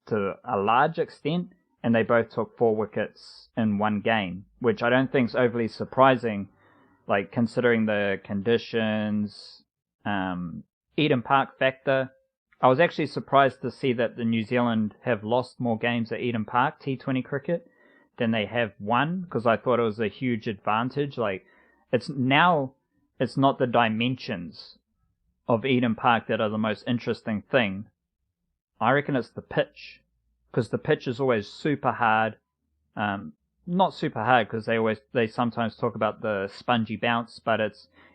to a large extent, and they both took 4 wickets in 1 game, which I don't think is overly surprising, like, considering the conditions. Eden Park factor. I was actually surprised to see that the New Zealand have lost more games at Eden Park, T20 cricket, than they have won, because I thought it was a huge advantage. Like, it's not the dimensions of Eden Park that are the most interesting thing. I reckon it's the pitch, because the pitch is always super hard. Not super hard, because they sometimes talk about the spongy bounce, but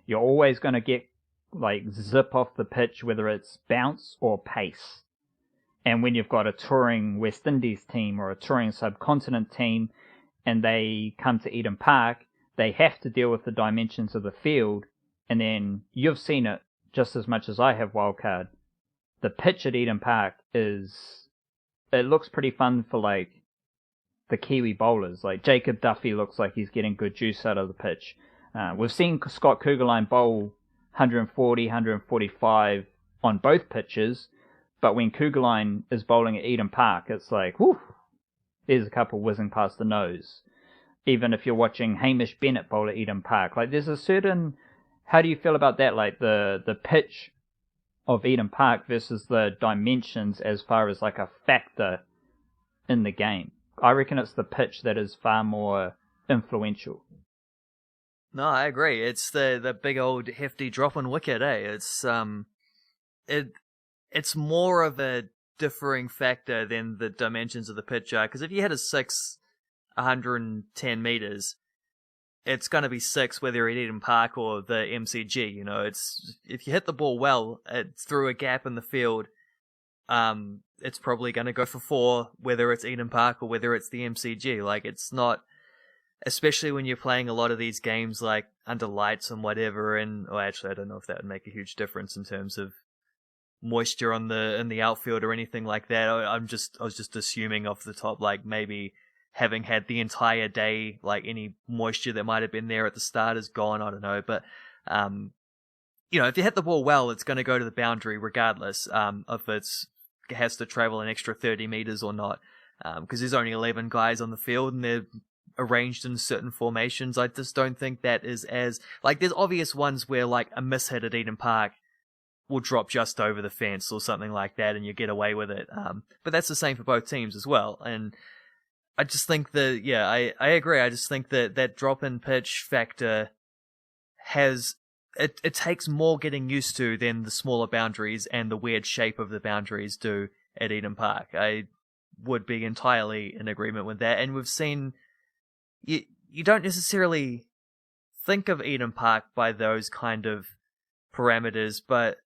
you're always going to get, like, zip off the pitch, whether it's bounce or pace. And when you've got a touring West Indies team or a touring subcontinent team, and they come to Eden Park, they have to deal with the dimensions of the field. And then you've seen it just as much as I have, Wildcard. The pitch at Eden Park it looks pretty fun for, like, the Kiwi bowlers. Like, Jacob Duffy looks like he's getting good juice out of the pitch. We've seen Scott Kuggeleijn bowl 140, 145 on both pitches, but when Kuggeleijn is bowling at Eden Park, it's like, whew, there's a couple whizzing past the nose. Even if you're watching Hamish Bennett bowl at Eden Park, like, there's a certain, how do you feel about that? Like, the pitch of Eden Park versus the dimensions as far as, like, a factor in the game. I reckon it's the pitch that is far more influential. No, I agree. It's the big old hefty drop-in wicket, eh? It's more of a differing factor than the dimensions of the pitch are. Because if you hit a 6, 110 meters, it's going to be 6 whether you're at Eden Park or the MCG. You know, if you hit the ball well, it's through a gap in the field, it's probably going to go for 4, whether it's Eden Park or whether it's the MCG. Like, it's not, especially when you're playing a lot of these games like under lights and whatever. And actually, I don't know if that would make a huge difference in terms of moisture in the outfield or anything like that. I was just assuming off the top, like maybe having had the entire day, like any moisture that might have been there at the start is gone. I don't know, but if you hit the ball well, it's going to go to the boundary regardless if it has to travel an extra 30 meters or not, because there's only 11 guys on the field and they're arranged in certain formations. I just don't think that is as, like, there's obvious ones where like a mishit at Eden Park will drop just over the fence or something like that and you get away with it. But that's the same for both teams as well. And I just think that, I agree. I just think that that drop in pitch factor it takes more getting used to than the smaller boundaries and the weird shape of the boundaries do at Eden Park. I would be entirely in agreement with that. And we've seen, you don't necessarily think of Eden Park by those kind of parameters, but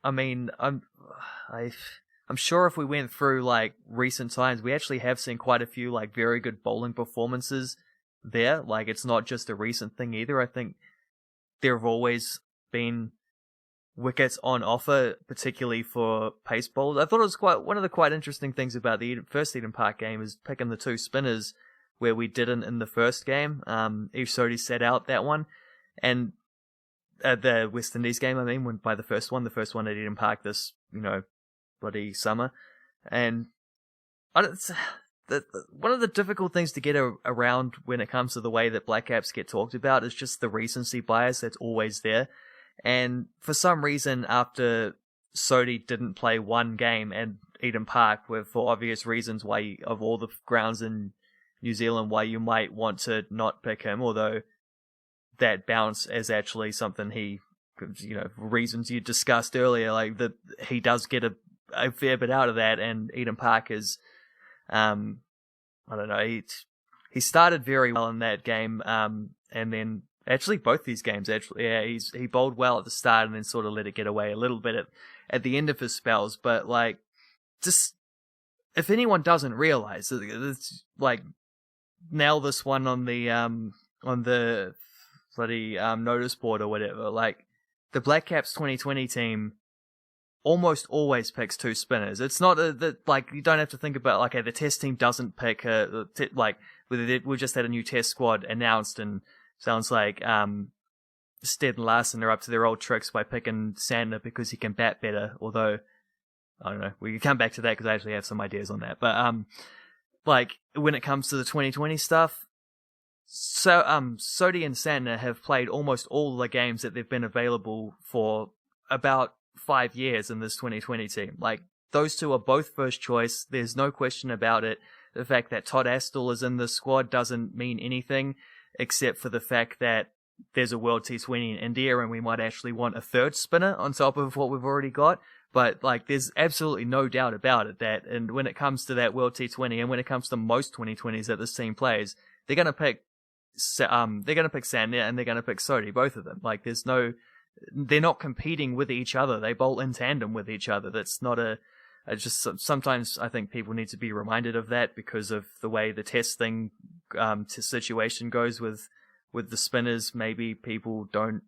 I mean, I'm sure if we went through like recent times, we actually have seen quite a few like very good bowling performances there. Like, it's not just a recent thing either. I think there have always been wickets on offer, particularly for pace bowlers. I thought it was one of the quite interesting things about the first Eden Park game is picking the 2 spinners where we didn't in the first game. Ish Sodhi set out that one, and the West Indies game, I mean, by the first one at Eden Park this, bloody summer. And one of the difficult things to get around when it comes to the way that Blackcaps get talked about is just the recency bias that's always there. And for some reason, after Sodhi didn't play one game at Eden Park, for obvious reasons why, of all the grounds in New Zealand, why you might want to not pick him, although that bounce is actually something he, reasons you discussed earlier, like that he does get a fair bit out of that, and Eden Park is, I don't know, he started very well in that game, and then actually both these games, he bowled well at the start and then sort of let it get away a little bit at the end of his spells, but like, just, if anyone doesn't realize, it's like, nail this one on the bloody notice board or whatever. Like, the Blackcaps 2020 team almost always picks 2 spinners. It's not like, you don't have to think about, like, the test team doesn't pick we just had a new test squad announced, and sounds like Stead and Larson are up to their old tricks by picking Sandner because he can bat better, although I don't know, we can come back to that because I actually have some ideas on that. But like, when it comes to the 2020 stuff, so Sodhi and Sandner have played almost all the games that they've been available for about 5 years in this 2020 team. Like, those two are both first choice. There's no question about it. The fact that Todd Astle is in the squad doesn't mean anything, except for the fact that there's a World T20 in India and we might actually want a third spinner on top of what we've already got. But like, there's absolutely no doubt about it that, and when it comes to that World T20 and when it comes to most 2020s that this team plays, they're going to pick Sandner and they're going to pick Sodhi, both of them. Like, they're not competing with each other. They bowl in tandem with each other. That's not just sometimes I think people need to be reminded of that because of the way the test situation goes with the spinners. Maybe people don't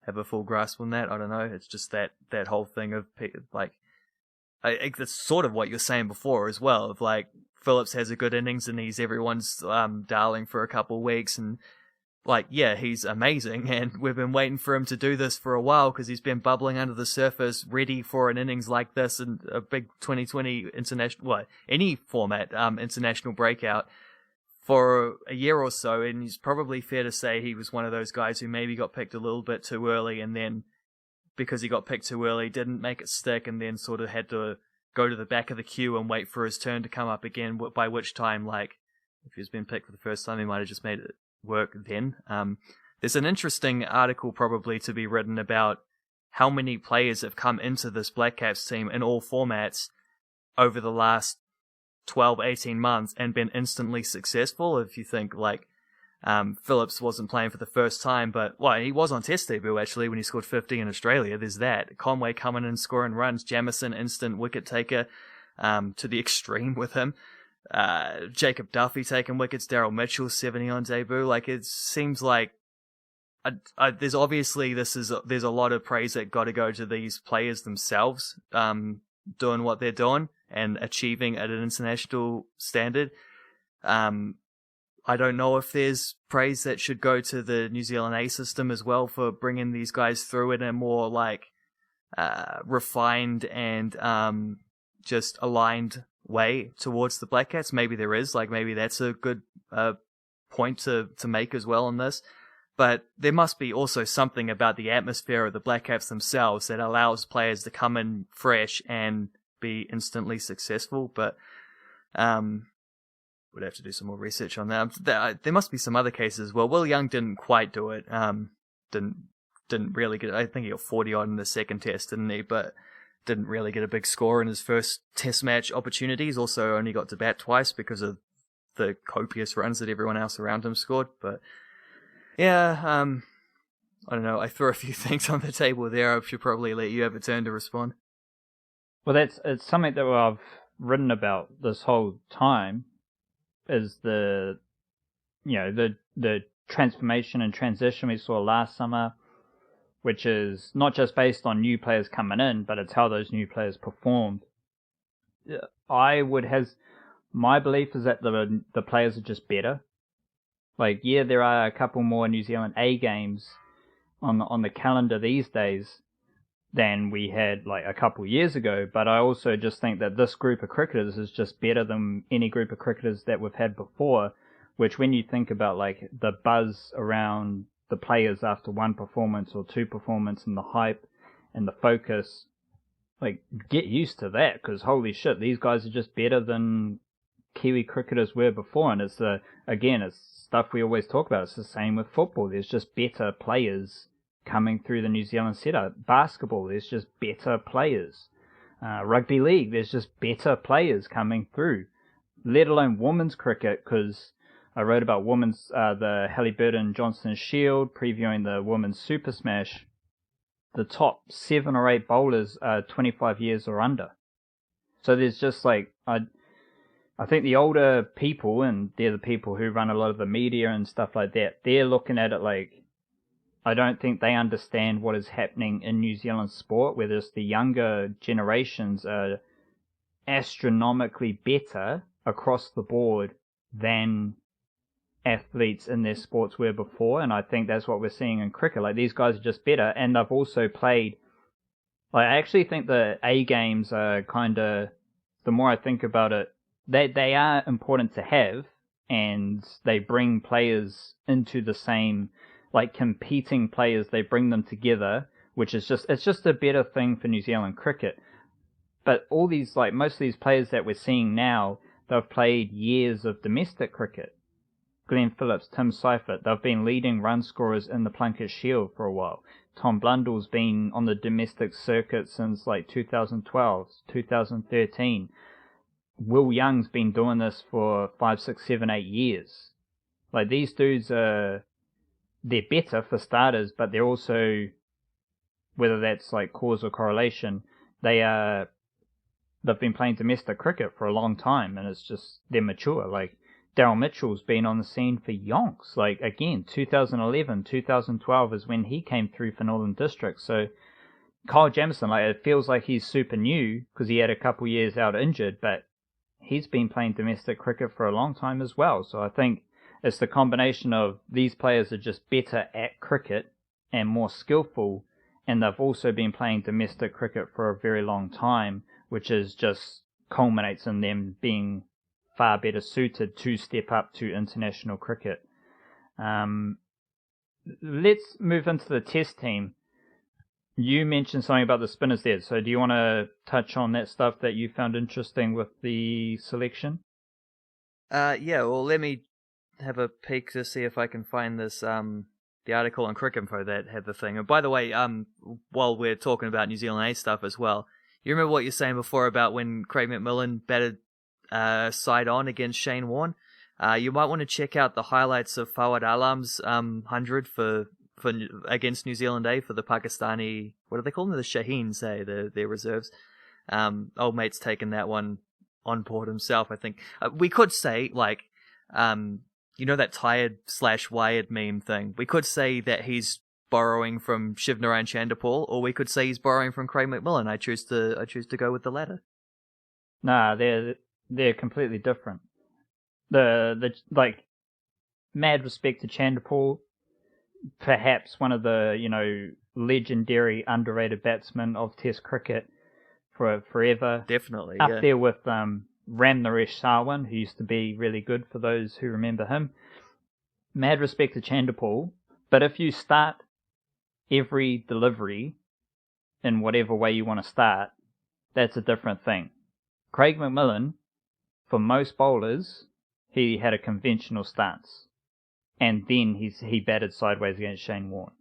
have a full grasp on that. I don't know. It's just that whole thing of, like, that's sort of what you're saying before as well, of like, Phillips has a good innings and he's everyone's darling for a couple of weeks, and like, yeah, he's amazing, and we've been waiting for him to do this for a while because he's been bubbling under the surface, ready for an innings like this and a big 2020 any format international breakout for a year or so. And it's probably fair to say he was one of those guys who maybe got picked a little bit too early, and then because he got picked too early, didn't make it stick, and then sort of had to go to the back of the queue and wait for his turn to come up again, by which time, like, if he's been picked for the first time, he might have just made it work then. There's an interesting article probably to be written about how many players have come into this Blackcaps team in all formats over the last 12, 18 months and been instantly successful. If you think, like, Phillips wasn't playing for the first time, but he was on Test debut actually when he scored 50 in Australia. There's that. Conway coming in scoring runs. Jamieson instant wicket taker to the extreme with him. Jacob Duffy taking wickets. Daryl Mitchell 70 on debut. Like, it seems like there's obviously there's a lot of praise that got to go to these players themselves, doing what they're doing and achieving at an international standard. I don't know if there's praise that should go to the New Zealand A system as well for bringing these guys through in a more like refined and just aligned way towards the Blackcaps. Maybe there is, like, maybe that's a good point to make as well in this. But there must be also something about the atmosphere of the Blackcaps themselves that allows players to come in fresh and be instantly successful. But would have to do some more research on that. There must be some other cases as well. Will Young didn't quite do it. Didn't really get. I think he got 40 odd in the second test, didn't he? But didn't really get a big score in his first test match opportunities. Also only got to bat twice because of the copious runs that everyone else around him scored. But yeah, I don't know. I threw a few things on the table there. I should probably let you have a turn to respond. Well, it's something that I've written about this whole time. Is the transformation and transition we saw last summer, which is not just based on new players coming in, but it's how those new players performed. My belief is that the players are just better. Like, yeah, there are a couple more New Zealand A games on the calendar these days than we had like a couple years ago, but I also just think that this group of cricketers is just better than any group of cricketers that we've had before, which when you think about like the buzz around the players after one performance or two performance and the hype and the focus, like, get used to that, because holy shit, these guys are just better than Kiwi cricketers were before. And it's it's stuff we always talk about. It's the same with football. There's just better players coming through the New Zealand setup. Basketball, there's just better players. Rugby league, there's just better players coming through. Let alone women's cricket, because I wrote about women's the Halliburton-Johnson Shield, previewing the women's Super Smash. The top 7 or 8 bowlers are 25 years or under. So there's just like, I think the older people, and they're the people who run a lot of the media and stuff like that, they're looking at it like, I don't think they understand what is happening in New Zealand sport, where the younger generations are astronomically better across the board than athletes in their sports were before. And I think that's what we're seeing in cricket. Like, these guys are just better, and they've also played, like, I actually think the A games are kind of, the more I think about it, they are important to have, and they bring players into the same, like, competing players, they bring them together, which is it's just a better thing for New Zealand cricket. But all these, like, most of these players that we're seeing now, they've played years of domestic cricket. Glenn Phillips, Tim Seifert, they've been leading run scorers in the Plunket Shield for a while. Tom Blundell's been on the domestic circuit since like 2012, 2013. Will Young's been doing this for 5, 6, 7, 8 years. Like, these dudes they're better for starters, but they're also, whether that's like cause or correlation, they've been playing domestic cricket for a long time, and it's just, they're mature. Like, Daryl Mitchell's been on the scene for yonks. Like, again, 2011, 2012 is when he came through for Northern District. So Kyle Jamieson, like, it feels like he's super new because he had a couple years out injured, but he's been playing domestic cricket for a long time as well. So I think it's the combination of these players are just better at cricket and more skillful, and they've also been playing domestic cricket for a very long time, which is just culminates in them being far better suited to step up to international cricket. Let's move into the test team. You mentioned something about the spinners there, so do you want to touch on that stuff that you found interesting with the selection? Yeah, well, let me have a peek to see if I can find this, the article on Crick Info that had the thing. And by the way, while we're talking about New Zealand A stuff as well, you remember what you were saying before about when Craig McMillan batted side on against Shane Warne? You might want to check out the highlights of Fawad Alam's 100 for against New Zealand A for the Pakistani, what do they call them? The Shaheens, their reserves. Old mate's taken that one on board himself, I think. We could say, like, that tired/wired meme thing. We could say that he's borrowing from Shivnarine Chanderpaul, or we could say he's borrowing from Craig McMillan. I choose to go with the latter. Nah, they're completely different. The mad respect to Chanderpaul, perhaps one of the legendary underrated batsmen of Test cricket for forever. Definitely, up there with Ram Naresh Sarwan, who used to be really good for those who remember him. Mad respect to Chanderpaul, but if you start every delivery in whatever way you want to start, that's a different thing. Craig McMillan, for most bowlers, he had a conventional stance, and then he batted sideways against Shane Warne.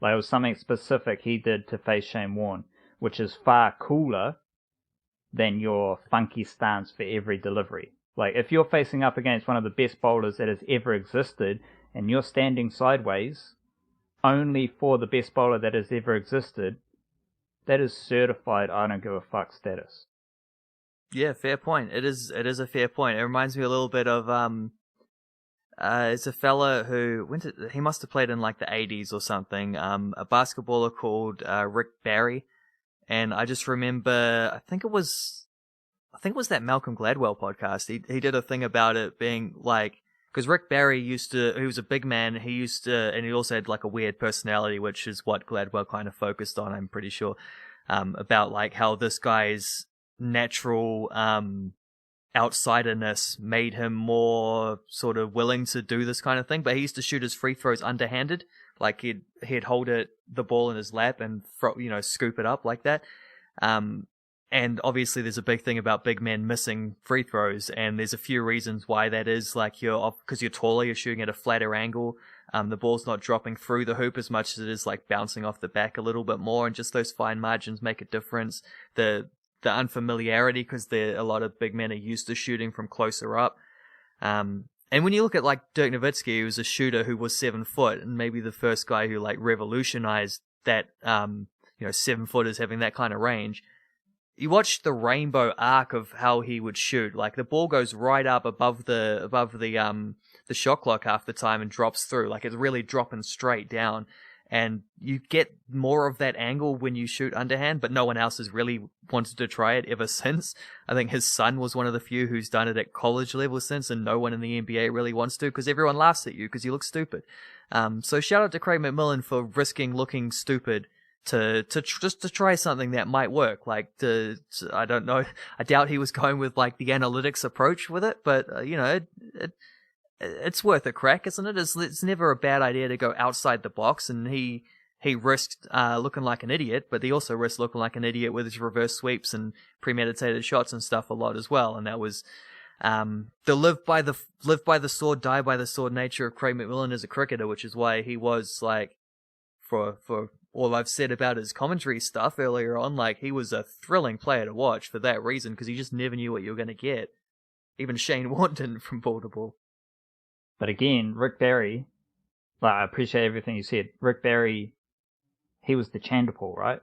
Like, it was something specific he did to face Shane Warne, which is far cooler than your funky stance for every delivery. Like, if you're facing up against one of the best bowlers that has ever existed, and you're standing sideways only for the best bowler that has ever existed, that is certified I don't give a fuck status. Yeah, fair point. It is a fair point. It reminds me a little bit of it's a fella who he must have played in like the 80s or something. A basketballer called Rick Barry, and I just remember I think it was that Malcolm Gladwell podcast. He did a thing about it being like, because Rick Barry he was a big man. And he also had like a weird personality, which is what Gladwell kind of focused on, I'm pretty sure, about like how this guy's natural outsiderness made him more sort of willing to do this kind of thing. But he used to shoot his free throws underhanded, like he'd hold the ball in his lap and scoop it up like that. And obviously there's a big thing about big men missing free throws, and there's a few reasons why that is. Like, because you're taller, you're shooting at a flatter angle. The ball's not dropping through the hoop as much as it is like bouncing off the back a little bit more, and just those fine margins make a difference. The unfamiliarity, because a lot of big men are used to shooting from closer up. And when you look at like Dirk Nowitzki, who was a shooter who was 7 foot, and maybe the first guy who like revolutionized that, 7 footers having that kind of range. You watch the rainbow arc of how he would shoot. Like, the ball goes right up above the shot clock half the time and drops through. Like, it's really dropping straight down. And you get more of that angle when you shoot underhand, but no one else has really wanted to try it ever since. I think his son was one of the few who's done it at college level since, and no one in the NBA really wants to, because everyone laughs at you because you look stupid. So shout out to Craig McMillan for risking looking stupid to try something that might work. Like, I don't know, I doubt he was going with like the analytics approach with it, but it's worth a crack, isn't it? It's never a bad idea to go outside the box, and he risked looking like an idiot, but he also risked looking like an idiot with his reverse sweeps and premeditated shots and stuff a lot as well. And that was the live by the sword, die by the sword nature of Craig McMillan as a cricketer, which is why he was like, for all I've said about his commentary stuff earlier on, like, he was a thrilling player to watch for that reason, because you just never knew what you were going to get. Even Shane Warne didn't from ball to ball. But again, Rick Barry, like, I appreciate everything you said. Rick Barry, he was the Chanderpaul, right?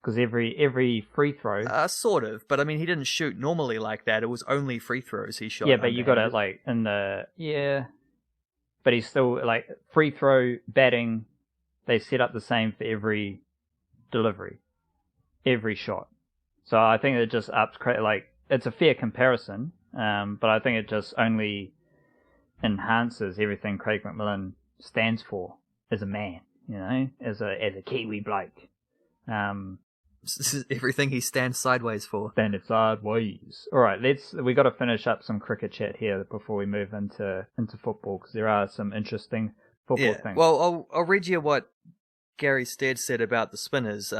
Because every free throw... Sort of, but I mean, he didn't shoot normally like that. It was only free throws he shot. Yeah, but you got it, like, in the... Yeah. But he's still, like, free throw, batting, they set up the same for every delivery. Every shot. So I think it just ups... Like, it's a fair comparison, but I think it just only enhances everything Craig McMillan stands for as a man, as a Kiwi bloke. This is everything he stands sideways for. Standing sideways. All right, we got to finish up some cricket chat here before we move into football, because there are some interesting football things. Well, I'll read you what Gary Stead said about the spinners.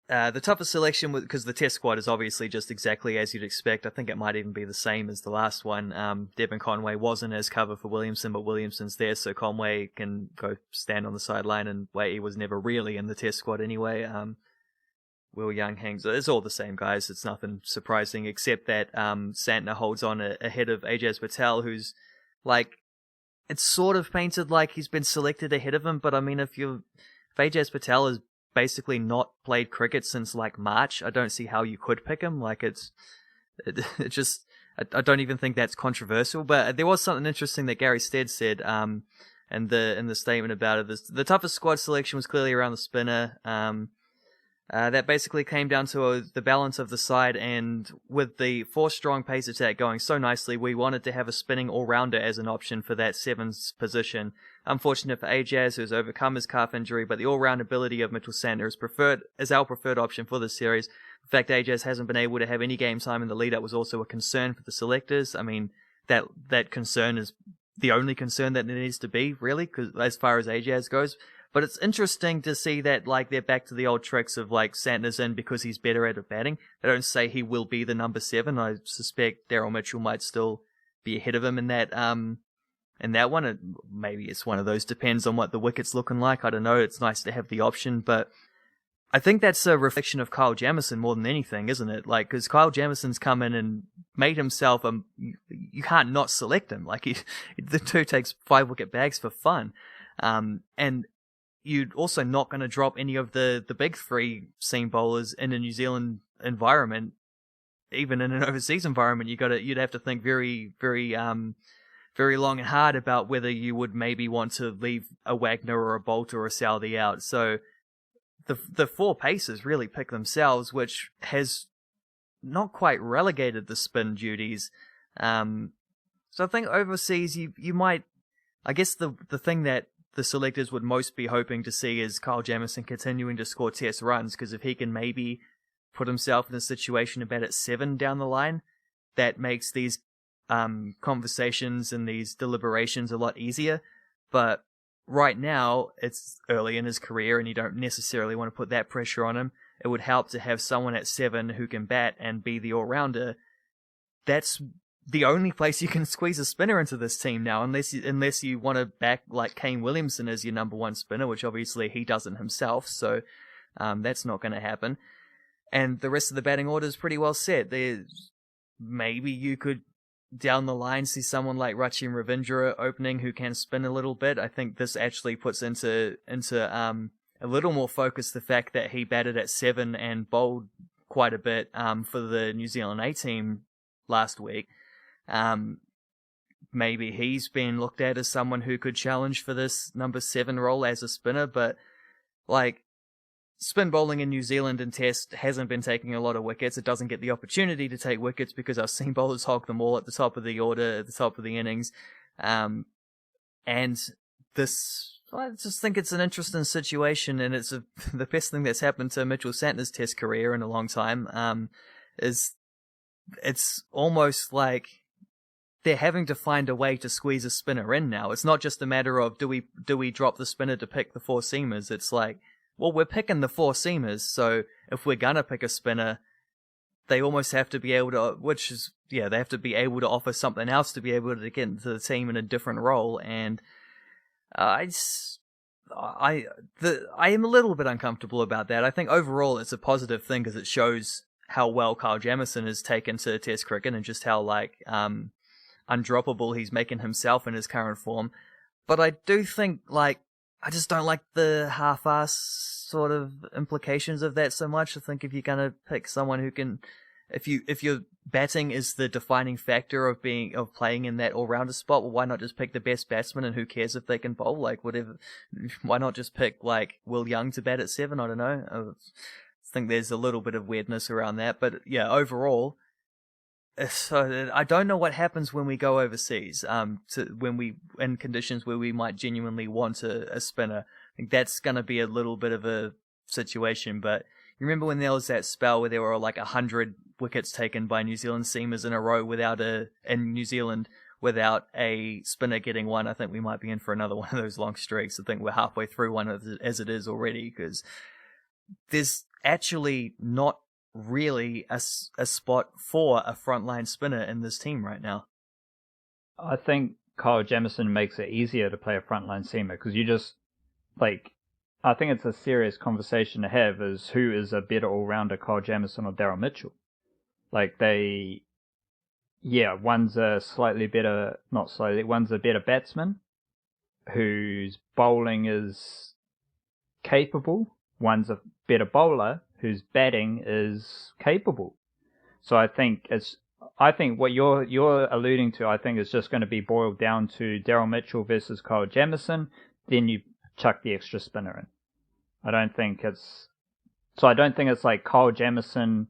The toughest selection, because the test squad is obviously just exactly as you'd expect. I think it might even be the same as the last one. Devon Conway wasn't as cover for Williamson, but Williamson's there, so Conway can go stand on the sideline and wait. He was never really in the test squad anyway. Will Young hangs. It's all the same guys. It's nothing surprising except that Santner holds on ahead of Ajaz Patel, who's like, it's sort of painted like he's been selected ahead of him. But I mean, if Ajaz Patel has basically not played cricket since like March, I don't see how you could pick him. Like it just, I don't even think that's controversial. But there was something interesting that Gary Stead said in the statement about it. The toughest squad selection was clearly around the spinner. That basically came down to the balance of the side, and with the 4-strong pace attack going so nicely, we wanted to have a spinning all-rounder as an option for that 7's position. Unfortunate for Ajaz, who has overcome his calf injury, but the all-round ability of Mitchell Santner is our preferred option for this series. The fact Ajaz hasn't been able to have any game time in the lead-up was also a concern for the selectors. I mean, that concern is the only concern that there needs to be, really, because as far as Ajaz goes. But it's interesting to see that, like, they're back to the old tricks of, like, Santner's in because he's better at batting. They don't say he will be the number 7. I suspect Daryl Mitchell might still be ahead of him in that one. Maybe it's one of those, depends on what the wicket's looking like. I don't know. It's nice to have the option, but I think that's a reflection of Kyle Jamieson more than anything, isn't it? Like, because Kyle Jamieson's come in and made himself, you can't not select him. Like, the 2 takes 5-wicket bags for fun. And you're also not going to drop any of the big 3 seam bowlers in a New Zealand environment. Even in an overseas environment, you'd have to think very, very, very long and hard about whether you would maybe want to leave a Wagner or a Bolt or a Southee out. So the 4 paces really pick themselves, which has not quite relegated the spin duties. So I think overseas you might, I guess the thing that the selectors would most be hoping to see is Kyle Jamieson continuing to score test runs, because if he can maybe put himself in a situation about at 7 down the line, that makes these conversations and these deliberations a lot easier. But right now, it's early in his career and you don't necessarily want to put that pressure on him. It would help to have someone at 7 who can bat and be the all-rounder. That's the only place you can squeeze a spinner into this team now, unless you want to back like Kane Williamson as your number 1 spinner, which obviously he doesn't himself, so that's not going to happen. And the rest of the batting order is pretty well set. Maybe you could, down the line, see someone like Rachin Ravindra opening who can spin a little bit. I think this actually puts into a little more focus the fact that he batted at 7 and bowled quite a bit for the New Zealand A team last week. Maybe he's been looked at as someone who could challenge for this number 7 role as a spinner, but like, spin bowling in New Zealand in Test hasn't been taking a lot of wickets. It doesn't get the opportunity to take wickets because our seam bowlers hog them all at the top of the order, at the top of the innings. And this, I just think it's an interesting situation, and it's the best thing that's happened to Mitchell Santner's Test career in a long time. Is it's almost like they're having to find a way to squeeze a spinner in now. It's not just a matter of do we drop the spinner to pick the 4 seamers. It's like, well, we're picking the 4 seamers, so if we're gonna pick a spinner, they almost have to be able to, they have to be able to offer something else to be able to get into the team in a different role. And I am a little bit uncomfortable about that. I think overall it's a positive thing because it shows how well Kyle Jamieson has taken to Test cricket and just how undroppable he's making himself in his current form. But I do think, I just don't like the half-ass sort of implications of that so much. I think if you're going to pick someone who can, if your batting is the defining factor of playing in that all-rounder spot, well, why not just pick the best batsman, and who cares if they can bowl? Whatever. Why not just pick Will Young to bat at 7? I don't know. I think there's a little bit of weirdness around that, but yeah, overall, so I don't know what happens when we go overseas, when we in conditions where we might genuinely want a spinner. I think that's going to be a little bit of a situation. But you remember when there was that spell where there were 100 wickets taken by New Zealand seamers in a row in New Zealand without a spinner getting one? I think we might be in for another one of those long streaks. I think we're halfway through one as it is already, because there's actually not really a spot for a frontline spinner in this team right now. I think Kyle Jamieson makes it easier to play a frontline seamer because you just I think it's a serious conversation to have is who is a better all-rounder, Kyle Jamieson or Daryl Mitchell? Like one's a one's a better batsman whose bowling is capable. One's a better bowler whose batting is capable. So I think what you're alluding to, I think is just going to be boiled down to Daryl Mitchell versus Kyle Jamieson. Then you chuck the extra spinner in. I don't think it's like Kyle Jamieson.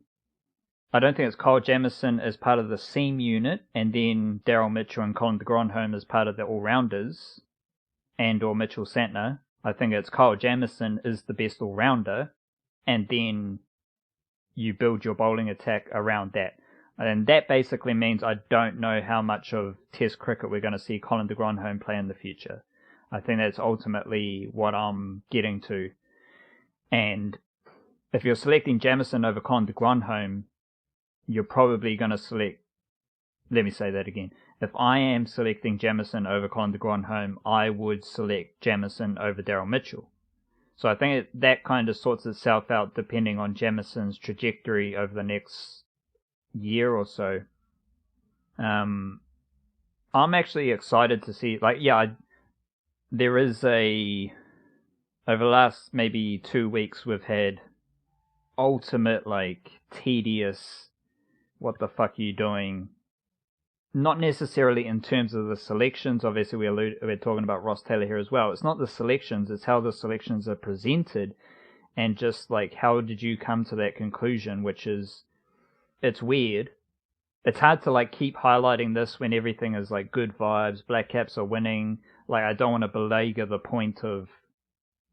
I don't think it's Kyle Jamieson as part of the seam unit, and then Daryl Mitchell and Colin de Grandhomme as part of the all-rounders, and or Mitchell Santner. I think it's Kyle Jamieson is the best all-rounder, and then you build your bowling attack around that. And that basically means I don't know how much of Test cricket we're going to see Colin de Grandhomme play in the future. I think that's ultimately what I'm getting to. And if you're selecting Jamieson over Colin de Grandhomme, you're probably going to select... Let me say that again. If I am selecting Jamieson over Colin de Grandhomme, I would select Jamieson over Daryl Mitchell. So I think that kind of sorts itself out depending on Jamieson's trajectory over the next year or so. I'm actually excited to see, there is over the last maybe 2 weeks we've had ultimate, tedious, what the fuck are you doing? Not necessarily in terms of the selections. Obviously, we're talking about Ross Taylor here as well. It's not the selections, it's how the selections are presented, and just how did you come to that conclusion, which is, it's weird. It's hard to keep highlighting this when everything is good vibes, Blackcaps are winning. I don't want to belabor the point of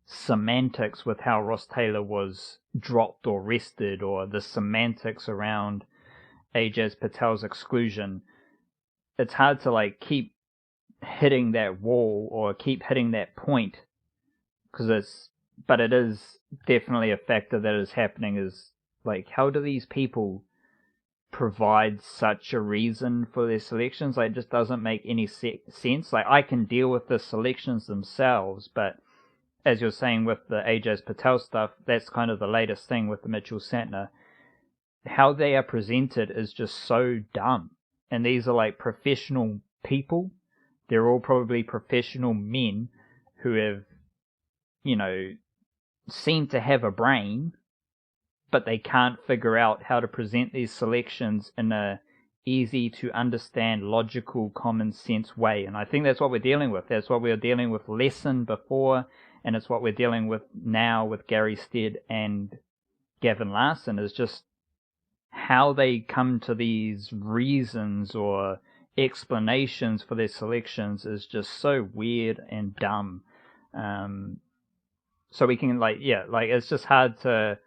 semantics with how Ross Taylor was dropped or rested, or the semantics around Ajaz Patel's exclusion. It's hard to keep hitting that wall or keep hitting that point, but it is definitely a factor that is happening. Is how do these people provide such a reason for their selections? It just doesn't make any sense. I can deal with the selections themselves, but as you're saying with the Ajaz Patel stuff, that's kind of the latest thing with the Mitchell Santner. How they are presented is just so dumb. And these are professional people. They're all probably professional men who have, seem to have a brain, but they can't figure out how to present these selections in a easy to understand, logical, common sense way. And I think that's what we're dealing with. That's what we were dealing with Lesson before, and it's what we're dealing with now with Gary Stead and Gavin Larson, is just how they come to these reasons or explanations for their selections is just so weird and dumb. So we can it's just hard to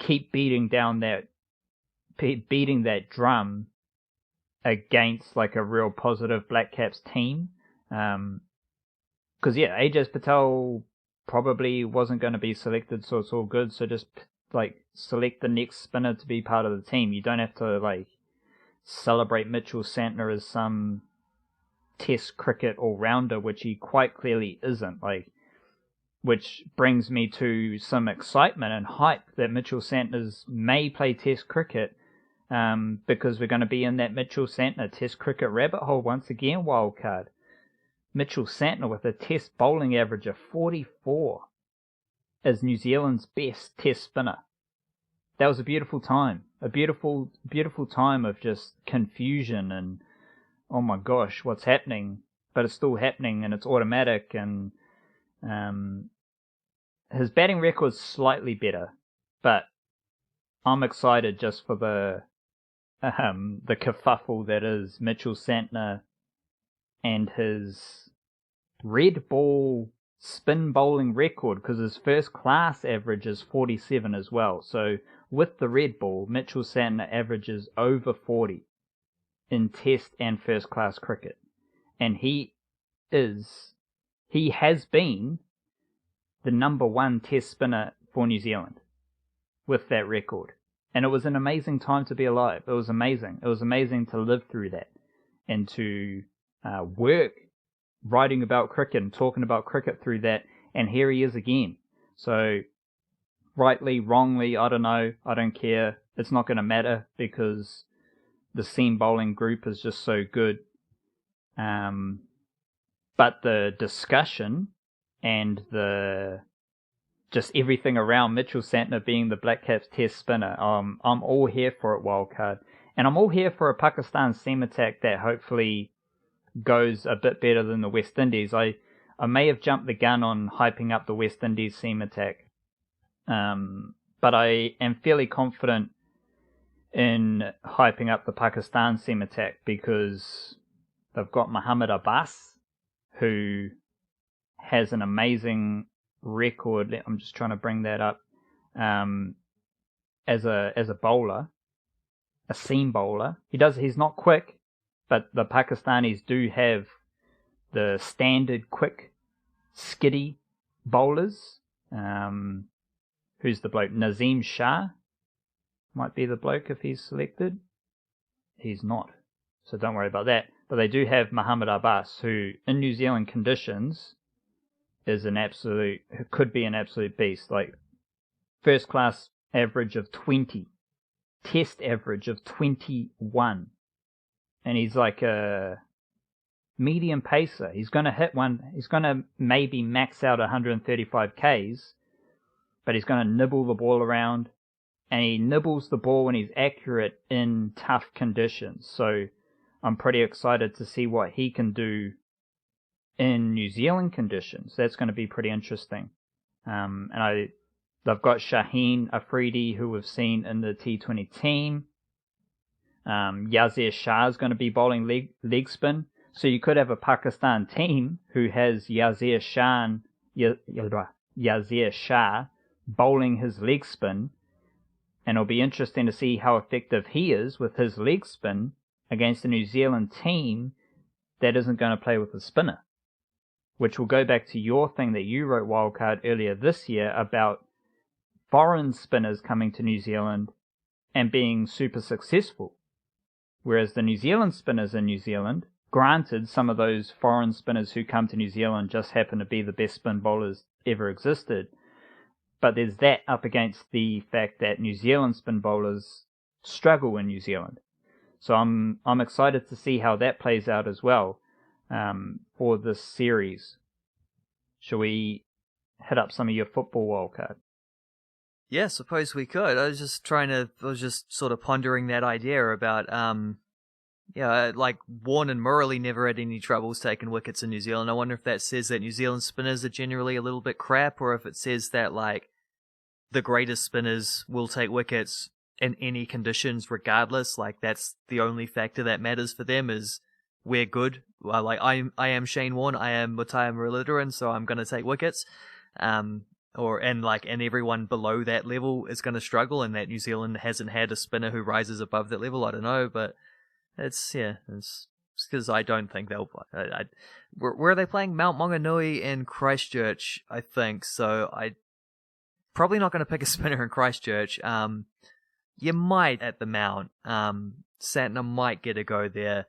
keep beating that drum against a real positive Blackcaps team. Because Ajaz Patel probably wasn't going to be selected, so it's all good. So just select the next spinner to be part of the team. You don't have to celebrate Mitchell Santner as some Test cricket all-rounder, which he quite clearly isn't. Which brings me to some excitement and hype that Mitchell Santner may play Test cricket, because we're going to be in that Mitchell Santner Test cricket rabbit hole once again. Wildcard Mitchell Santner with a Test bowling average of 44 as New Zealand's best Test spinner. That was a beautiful time. A beautiful, beautiful time of just confusion and, oh my gosh, what's happening? But it's still happening and it's automatic, and his batting record's slightly better, but I'm excited just for the kerfuffle that is Mitchell Santner and his red ball spin bowling record, because his first class average is 47 as well. So with the red ball, Mitchell Santner averages over 40 in Test and first class cricket, and he has been the number one Test spinner for New Zealand with that record. And it was an amazing time to be alive. It was amazing. It was amazing to live through that and to work writing about cricket and talking about cricket through that. And here he is again. So, rightly, wrongly, I don't know. I don't care. It's not going to matter because the seam bowling group is just so good. But the discussion and just everything around Mitchell Santner being the Blackcaps test spinner, I'm all here for it, wildcard. And I'm all here for a Pakistan seam attack that hopefully goes a bit better than the West Indies. I may have jumped the gun on hyping up the West Indies seam attack. But I am fairly confident in hyping up the Pakistan seam attack because they've got Mohammad Abbas, who has an amazing record. I'm just trying to bring that up. As a bowler, a seam bowler. He's not quick, but the Pakistanis do have the standard quick, skiddy bowlers. Who's the bloke? Nazim Shah might be the bloke if he's selected. He's not, so don't worry about that. But they do have Mohammad Abbas, who in New Zealand conditions could be an absolute beast. Like first class average of 20, test average of 21, and he's like a medium pacer. He's going to hit one. He's going to maybe max out 135 Ks, but he's going to nibble the ball around, and he nibbles the ball when he's accurate in tough conditions. So I'm pretty excited to see what he can do in New Zealand conditions. That's going to be pretty interesting. They've got Shaheen Afridi, who we've seen in the T20 team. Yazir Shah is going to be bowling leg spin. So you could have a Pakistan team who has Yazir Shah bowling his leg spin, and it'll be interesting to see how effective he is with his leg spin against a New Zealand team that isn't going to play with a spinner. Which will go back to your thing that you wrote, Wildcard, earlier this year about foreign spinners coming to New Zealand and being super successful. Whereas the New Zealand spinners in New Zealand, granted some of those foreign spinners who come to New Zealand just happen to be the best spin bowlers ever existed, but there's that up against the fact that New Zealand spin bowlers struggle in New Zealand. So I'm excited to see how that plays out as well for this series. Shall we hit up some of your football, wildcard? Yeah, suppose we could. I was just sort of pondering that idea about, like Warne and Murali never had any troubles taking wickets in New Zealand. I wonder if that says that New Zealand spinners are generally a little bit crap, or if it says that, like, the greatest spinners will take wickets in any conditions regardless. Like, that's the only factor that matters for them is we're good. Like, I am Shane Warne, I am Mutai Muralidharan, so I'm going to take wickets. And everyone below that level is going to struggle, and that New Zealand hasn't had a spinner who rises above that level. I don't know, but it's because I don't think they'll play. Where are they playing? Mount Maunganui and Christchurch, I think. So I probably not going to pick a spinner in Christchurch. You might at the Mount. Santner might get a go there,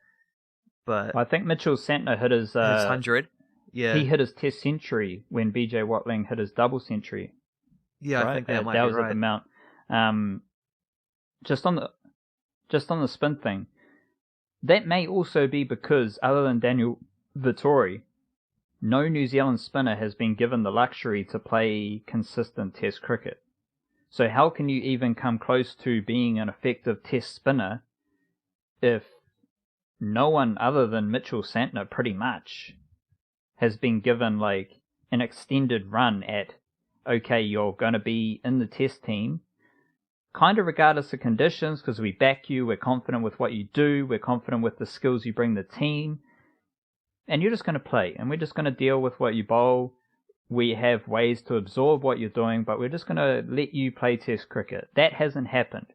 but I think Mitchell Santner hit his 100. Yeah, he hit his test century when BJ Watling hit his double century. Yeah, right? I think that might be was right. At the Mount. Just on the spin thing, that may also be because, other than Daniel Vittori, no New Zealand spinner has been given the luxury to play consistent Test cricket. So how can you even come close to being an effective Test spinner if no one other than Mitchell Santner pretty much has been given like an extended run at, okay, you're going to be in the Test team, kind of regardless of conditions, because we back you, we're confident with what you do, we're confident with the skills you bring the team, and you're just going to play, and we're just going to deal with what you bowl. We have ways to absorb what you're doing, but we're just going to let you play Test cricket. That hasn't happened.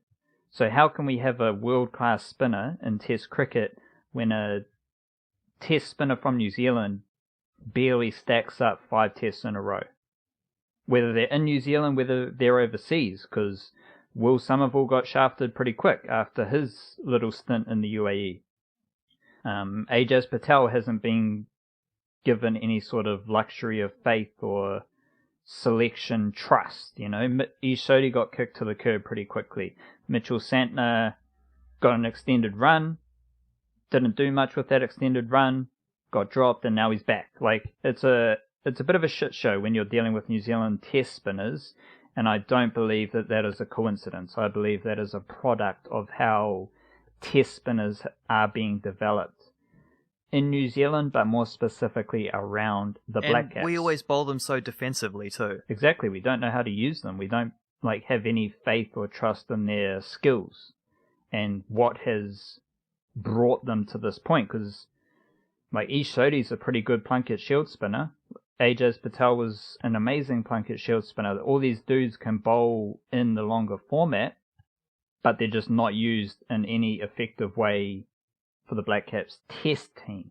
So how can we have a world-class spinner in Test cricket when a Test spinner from New Zealand barely stacks up 5 tests in a row? Whether they're in New Zealand, whether they're overseas, because Will Somerville got shafted pretty quick after his little stint in the UAE. Ajaz Patel hasn't been given any sort of luxury of faith or selection trust. Ishodi got kicked to the curb pretty quickly. Mitchell Santner got an extended run, didn't do much with that extended run, got dropped, and now he's back. It's a bit of a shit show when you're dealing with New Zealand test spinners, and I don't believe that is a coincidence. I believe that is a product of how test spinners are being developed in New Zealand, but more specifically around the Blackcaps. And we always bowl them so defensively too. Exactly. We don't know how to use them. We don't have any faith or trust in their skills and what has brought them to this point. Because Ish Sodhi's a pretty good Plunkett Shield spinner. Ajaz Patel was an amazing Plunkett Shield spinner. All these dudes can bowl in the longer format, but they're just not used in any effective way for the Blackcaps test team.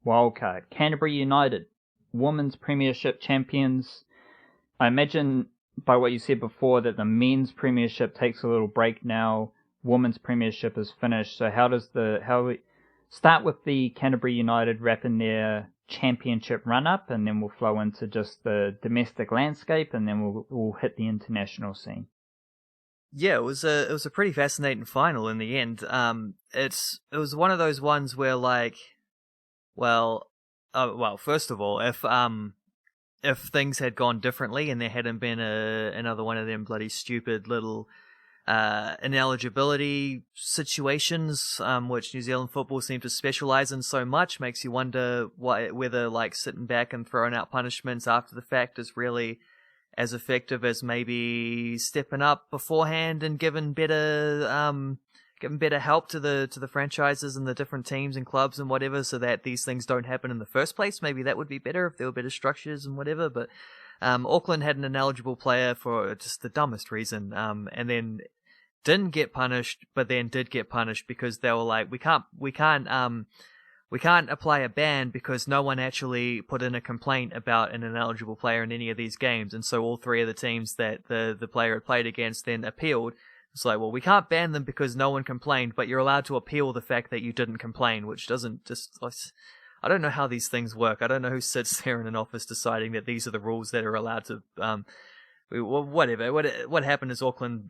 Wildcard, Canterbury United, Women's Premiership champions. I imagine by what you said before that the Men's Premiership takes a little break now. Women's Premiership is finished. So how we start with the Canterbury United wrapping their championship run-up, and then we'll flow into just the domestic landscape, and then we'll hit the international scene. Yeah, it was a pretty fascinating final in the end. It was one of those ones where first of all, if things had gone differently and there hadn't been another one of them bloody stupid little ineligibility situations, which New Zealand football seem to specialise in so much, makes you wonder whether sitting back and throwing out punishments after the fact is really as effective as maybe stepping up beforehand and giving better help to the franchises and the different teams and clubs and whatever, so that these things don't happen in the first place. Maybe that would be better if there were better structures and whatever. But Auckland had an ineligible player for just the dumbest reason, and then didn't get punished, but then did get punished because they were like, we can't apply a ban because no one actually put in a complaint about an ineligible player in any of these games. And so all three of the teams that the player had played against then appealed. It's like, well, we can't ban them because no one complained, but you're allowed to appeal the fact that you didn't complain, which doesn't just... I don't know how these things work. I don't know who sits there in an office deciding that these are the rules that are allowed to... whatever. What happened is Auckland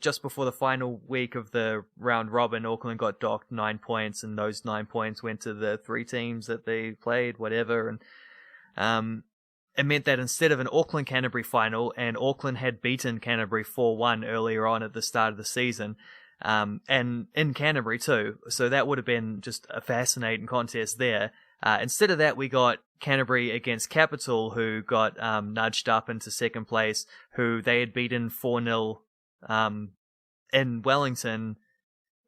just before the final week of the round robin, Auckland got docked 9 points, and those 9 points went to the three teams that they played, whatever. And it meant that instead of an Auckland-Canterbury final, and Auckland had beaten Canterbury 4-1 earlier on at the start of the season, and in Canterbury too, so that would have been just a fascinating contest there. Instead of that, we got Canterbury against Capital, who got nudged up into second place, who they had beaten 4-0 in Wellington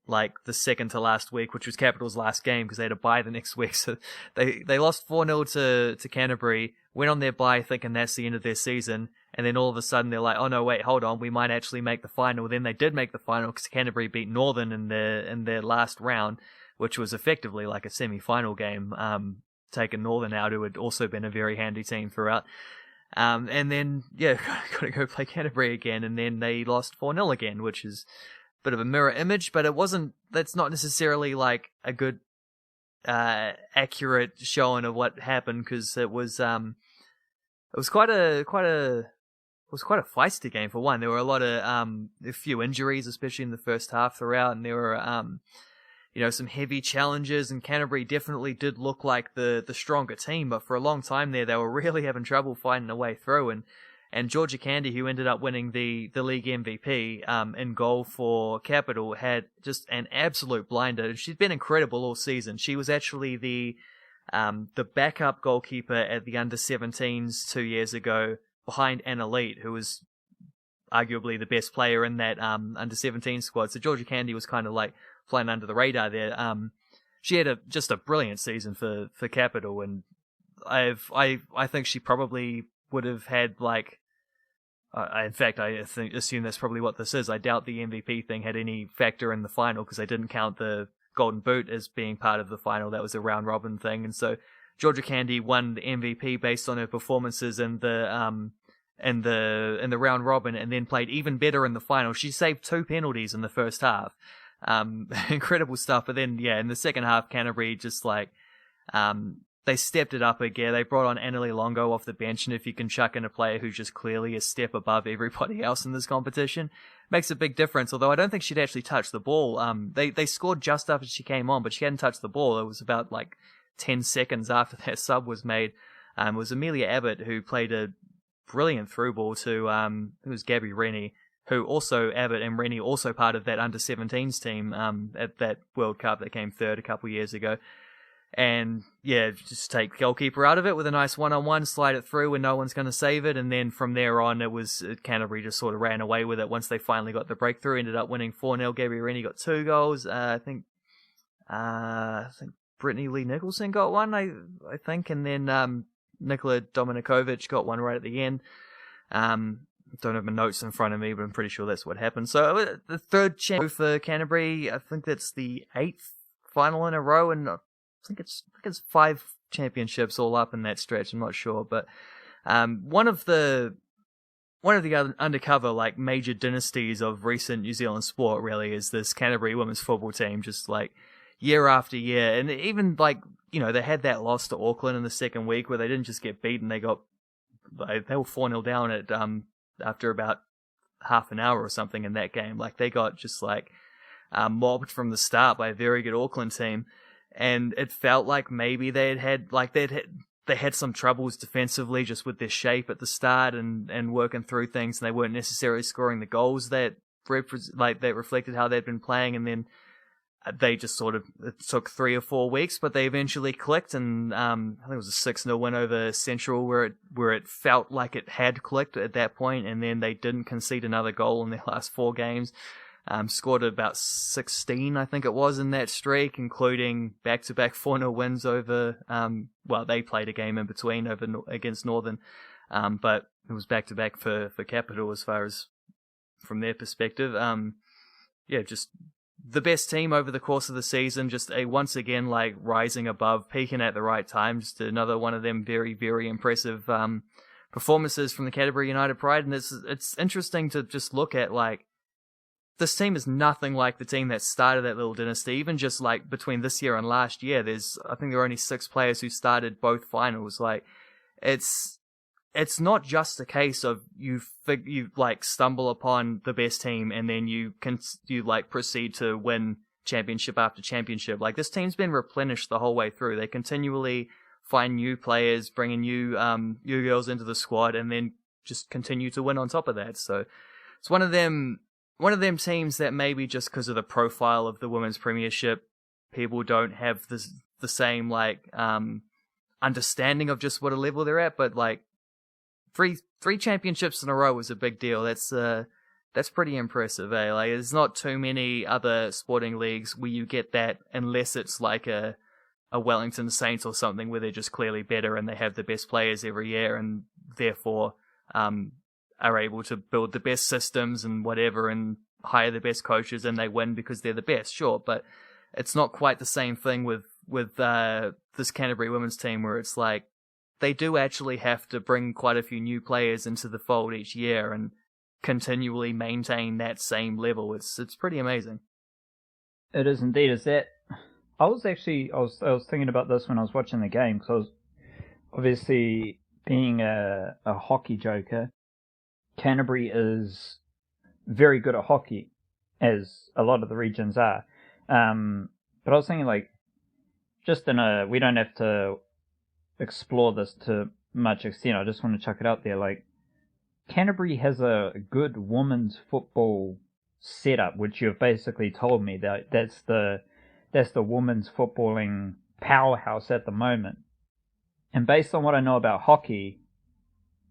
the second to last week, which was Capital's last game because they had a bye the next week. So they lost 4-0 to Canterbury, went on their bye thinking that's the end of their season, and then all of a sudden they're like, oh no, wait, hold on, we might actually make the final. Then they did make the final because Canterbury beat Northern in their last round, which was effectively like a semi-final game, taking Northern out, who had also been a very handy team throughout. And then, got to go play Canterbury again, and then they lost 4-0 again, which is a bit of a mirror image, but that's not necessarily a good, accurate showing of what happened, because it was quite a feisty game for one. There were a few injuries, especially in the first half throughout, and there were, some heavy challenges, and Canterbury definitely did look like the stronger team, but for a long time there, they were really having trouble finding a way through, and Georgia Candy, who ended up winning the league MVP, in goal for Capital, had just an absolute blinder. She's been incredible all season. She was actually the backup goalkeeper at the under-17s 2 years ago, behind Anna Leet, who was arguably the best player in that under-17 squad. So Georgia Candy was kind of flying under the radar there. She had just a brilliant season for Capital, and I think she probably would have had in fact, I assume that's probably what this is. I doubt the MVP thing had any factor in the final because they didn't count the Golden Boot as being part of the final. That was a round robin thing, and so Georgia Candy won the MVP based on her performances in the round robin, and then played even better in the final. She saved 2 penalties in the first half. Incredible stuff. But then, in the second half, Canterbury just they stepped it up a gear. They brought on Annalie Longo off the bench, and if you can chuck in a player who's just clearly a step above everybody else in this competition, makes a big difference. Although I don't think she'd actually touched the ball. They scored just after she came on, but she hadn't touched the ball. It was about like 10 seconds after that sub was made. It was Amelia Abbott who played a brilliant through ball to it was Gabby Rennie, who also Abbott and Rennie also part of that under-17s team at that World Cup that came third a couple years ago. And yeah, just take goalkeeper out of it with a nice one-on-one, slide it through when no one's going to save it, and then from there on it was Canterbury just sort of ran away with it once they finally got the breakthrough. Ended up winning 4-0. Gabby Rennie got 2 goals. I think Brittany Lee Nicholson got one. I think, and then Nikola Dominikovic got one right at the end. Don't have my notes in front of me, but I'm pretty sure that's what happened. So the third champ for Canterbury. I think that's the 8th final in a row, and I think it's 5 championships all up in that stretch. I'm not sure, but one of the other undercover like major dynasties of recent New Zealand sport really is this Canterbury women's football team. Just like year after year, and even like they had that loss to Auckland in the second week where they didn't just get beaten; they were 4-0 down at after about half an hour or something in that game. Like they got just like mobbed from the start by a very good Auckland team. And it felt like maybe they had some troubles defensively just with their shape at the start and working through things, and they weren't necessarily scoring the goals that reflected how they'd been playing. And then they just it took 3 or 4 weeks, but they eventually clicked, and I think it was a 6-0 win over Central where it felt like it had clicked at that point, and then they didn't concede another goal in their last 4 games. Scored about 16, I think it was, in that streak, including back-to-back 4-0 wins over, they played a game in between against Northern, but it was back-to-back for Capital as far as from their perspective. Just the best team over the course of the season, just once again, like rising above, peaking at the right time, just another one of them very, very impressive performances from the Canterbury United Pride. And it's interesting to just look at, like, this team is nothing like the team that started that little dynasty. Even just like between this year and last year, I think there were only 6 players who started both finals. Like, it's not just a case of you like stumble upon the best team and then you proceed to win championship after championship. Like, this team's been replenished the whole way through. They continually find new players, bringing new girls into the squad, and then just continue to win on top of that. So it's one of them teams that maybe just because of the profile of the women's premiership, people don't have the same like understanding of just what a level they're at. But like three championships in a row was a big deal. That's pretty impressive, eh? Like, there's not too many other sporting leagues where you get that, unless it's like a Wellington Saints or something where they're just clearly better and they have the best players every year and therefore are able to build the best systems and whatever and hire the best coaches and they win because they're the best, sure. But it's not quite the same thing with this Canterbury women's team, where it's like they do actually have to bring quite a few new players into the fold each year and continually maintain that same level. It's pretty amazing. It is indeed. I was thinking about this when I was watching the game, because I was obviously, being a hockey joker, Canterbury is very good at hockey, as a lot of the regions are. But I was thinking, like, we don't have to explore this to much extent. I just want to chuck it out there. Like, Canterbury has a good women's football setup, which you've basically told me that's the women's footballing powerhouse at the moment. And based on what I know about hockey,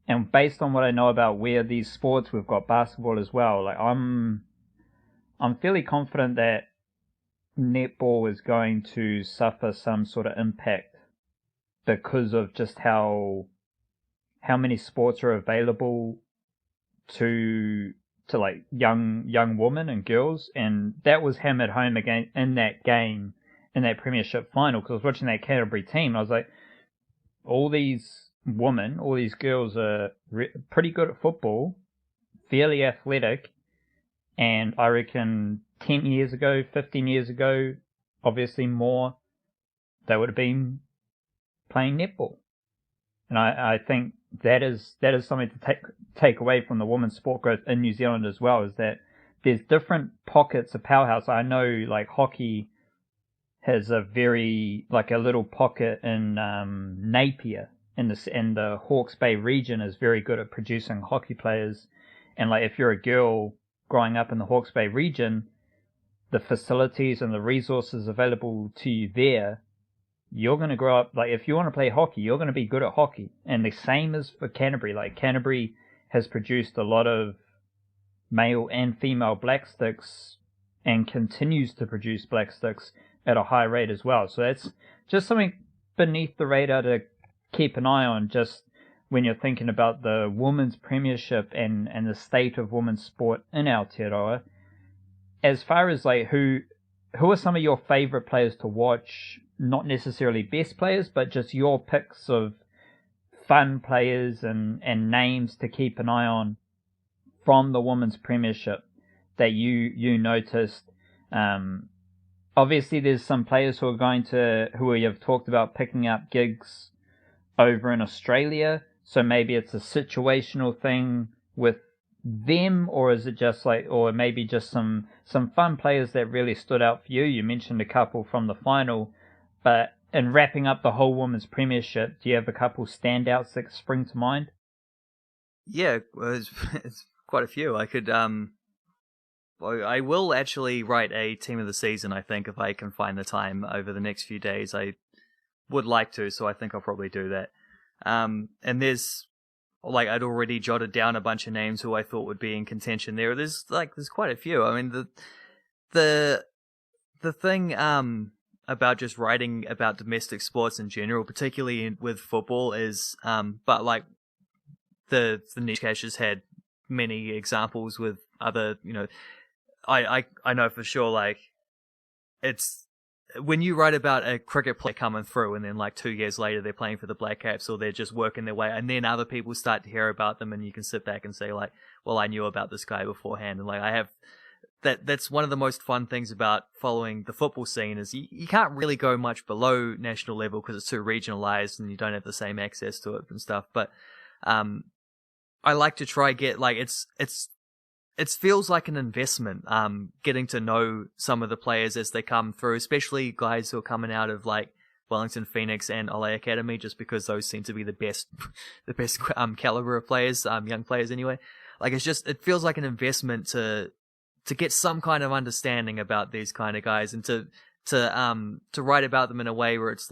and based on what I know about where these sports, we've got basketball as well, like, I'm fairly confident that netball is going to suffer some sort of impact because of just how many sports are available to like young women and girls. And that was hammered home again in that game, in that Premiership final, because I was watching that Canterbury team and I was like, all these women, all these girls are pretty good at football, fairly athletic, and I reckon 10 years ago, 15 years ago, obviously more, they would have been playing netball. And I think that is something to take away from the women's sport growth in New Zealand as well, is that there's different pockets of powerhouse. I know like hockey has a little pocket in Napier in the Hawke's Bay region is very good at producing hockey players. And like if you're a girl growing up in the Hawke's Bay region, the facilities and the resources available to you there, you're going to grow up, like if you want to play hockey, you're going to be good at hockey. And the same is for Canterbury. Like Canterbury has produced a lot of male and female black sticks and continues to produce black sticks at a high rate as well. So that's just something beneath the radar to keep an eye on, just when you're thinking about the women's premiership and the state of women's sport in Aotearoa. As far as like who are some of your favorite players to watch, not necessarily best players, but just your picks of fun players and names to keep an eye on from the women's premiership that you noticed? Obviously there's some players who have talked about picking up gigs over in Australia, so maybe it's a situational thing with them, or is it just or maybe just some fun players that really stood out for you? You mentioned a couple from the final, but in wrapping up the whole women's premiership, do you have a couple standouts that spring to mind? Yeah, it's quite a few. I could I will actually write a team of the season, I think, if I can find the time over the next few days. I would like to, so I think I'll probably do that. And there's I'd already jotted down a bunch of names who I thought would be in contention there. There's quite a few. I mean, the thing about just writing about domestic sports in general, particularly with football, is but like the niche cache has had many examples with other, I know for sure, it's when you write about a cricket player coming through and then 2 years later they're playing for the Blackcaps or they're just working their way, and then other people start to hear about them and you can sit back and say well, I knew about this guy beforehand. And I have that's one of the most fun things about following the football scene, is you can't really go much below national level because it's too regionalized and you don't have the same access to it and stuff. But I like to try get it feels like an investment, getting to know some of the players as they come through, especially guys who are coming out of Wellington Phoenix and Ole Academy, just because those seem to be the best caliber of players, young players anyway. It feels like an investment to get some kind of understanding about these kind of guys, and to write about them in a way where it's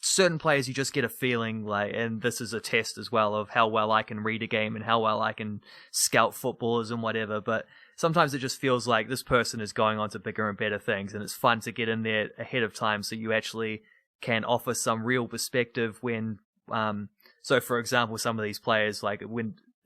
certain players you just get a feeling and this is a test as well of how well I can read a game and how well I can scout footballers and whatever, but sometimes it just feels like this person is going on to bigger and better things, and it's fun to get in there ahead of time so you actually can offer some real perspective when so for example, some of these players,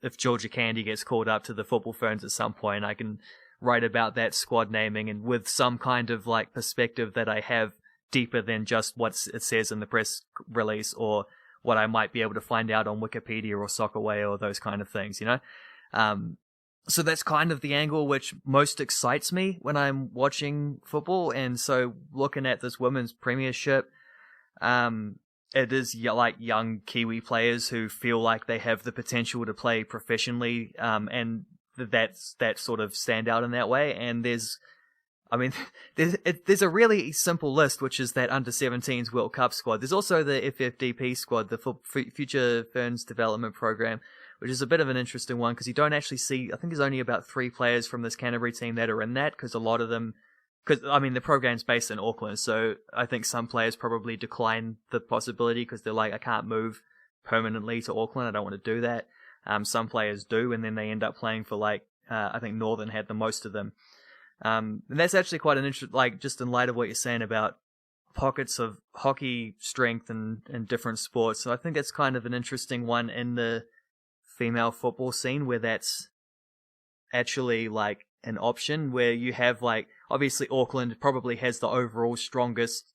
if Georgia Candy gets called up to the football ferns at some point, I can write about that squad naming and with some kind of perspective that I have deeper than just what it says in the press release or what I might be able to find out on Wikipedia or Soccerway or those kind of things, So that's kind of the angle which most excites me when I'm watching football. And so looking at this women's premiership, it is young Kiwi players who feel like they have the potential to play professionally, and that sort of stand out in that way. And there's a really simple list, which is that under-17s World Cup squad. There's also the FFDP squad, the Future Ferns Development Program, which is a bit of an interesting one because you don't actually see, I think there's only about 3 players from this Canterbury team that are in that, because a lot of them, the program's based in Auckland, so I think some players probably decline the possibility because they're I can't move permanently to Auckland, I don't want to do that. Some players do, and then they end up playing for I think Northern had the most of them. And that's actually quite an interesting, just in light of what you're saying about pockets of hockey strength and different sports. So I think that's kind of an interesting one in the female football scene where that's actually an option, where you have obviously Auckland probably has the overall strongest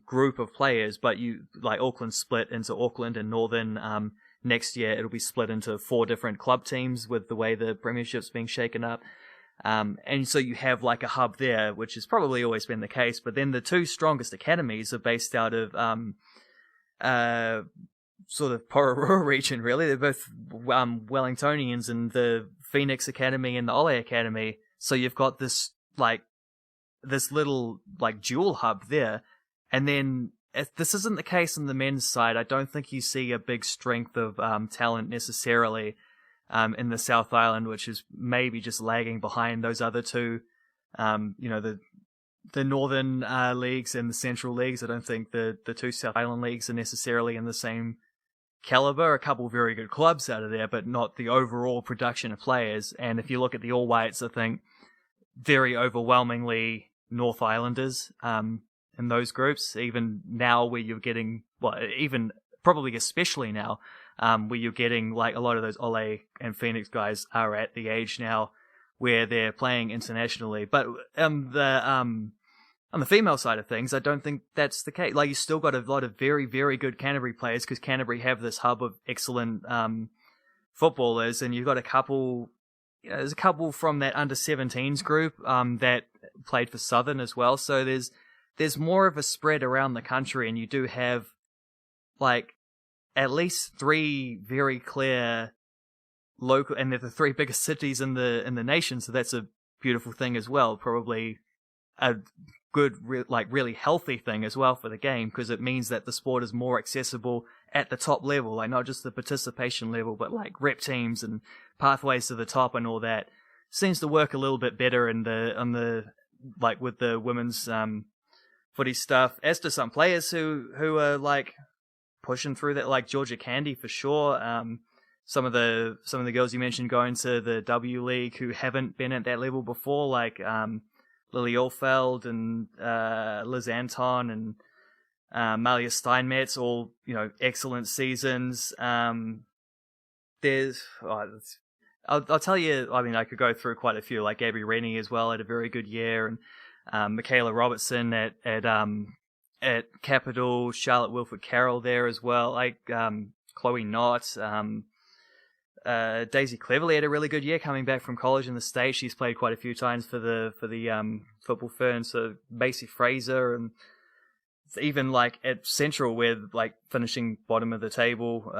group of players, but Auckland split into Auckland and Northern. Next year it'll be split into 4 different club teams with the way the Premiership's being shaken up. And so you have like a hub there, which has probably always been the case. But then the two strongest academies are based out of sort of Pororoa region, really. They're both Wellingtonians, and the Phoenix Academy and the Ole Academy. So you've got this little like dual hub there. And then if this isn't the case on the men's side, I don't think you see a big strength of talent necessarily in the South Island, which is maybe just lagging behind those other two. The Northern leagues and the Central leagues. I don't think the two South Island leagues are necessarily in the same caliber. A couple very good clubs out of there, but not the overall production of players. And if you look at the All Whites, I think very overwhelmingly North Islanders in those groups. Even now, where you're getting, well, even probably especially now, where you're getting like a lot of those Ole and Phoenix guys are at the age now where they're playing internationally. But on the female side of things, I don't think that's the case. Like, you still got a lot of very, very good Canterbury players, because Canterbury have this hub of excellent footballers, and you've got a couple. There's a couple from that under-17s group that played for Southern as well. So there's more of a spread around the country, and you do have like at least three very clear local, and they're the three biggest cities in the nation. So that's a beautiful thing as well. Probably a good, really healthy thing as well for the game, because it means that the sport is more accessible at the top level, like not just the participation level, but like rep teams and pathways to the top and all that. Seems to work a little bit better with the women's footy stuff. As to some players who are like pushing through that, like Georgia Candy for sure. Some of the girls you mentioned going to the W League who haven't been at that level before, like Lily Ulfeld and Liz Anton and Malia Steinmetz, all excellent seasons. I'll tell you. I mean, I could go through quite a few, like Gabby Rennie as well had a very good year, and Michaela Robertson at Capital, Charlotte Wilford Carroll there as well, like Chloe Knott. Daisy Cleverly had a really good year coming back from college in the States. She's played quite a few times for the football Ferns. So Macy Fraser, and even like at Central, where like finishing bottom of the table,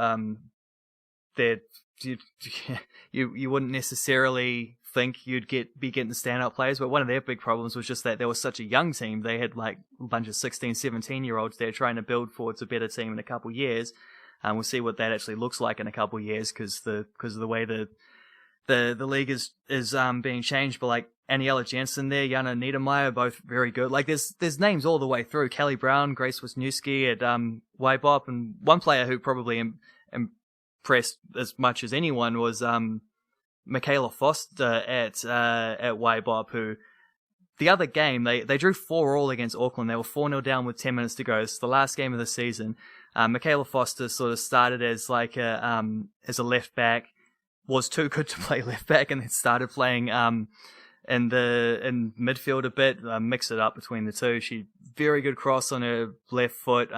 you wouldn't necessarily think you'd be getting the standout players, but one of their big problems was just that they were such a young team. They had like a bunch of 16, 17-year-olds they're trying to build towards a better team in a couple of years. We'll see what that actually looks like in a couple of years, because of the way the league is being changed. But like Aniela Jensen there, Jana Niedermeyer, both very good. Like there's names all the way through. Kelly Brown, Grace Wisniewski at YBOP, and one player who probably impressed as much as anyone was Michaela Foster at YBOP, who the other game they drew 4-4 against Auckland. They were 4-0 down with 10 minutes to go. It's the last game of the season. Michaela Foster sort of started as like as a left back, was too good to play left back, and then started playing in midfield a bit, mix it up between the two. She very good cross on her left foot.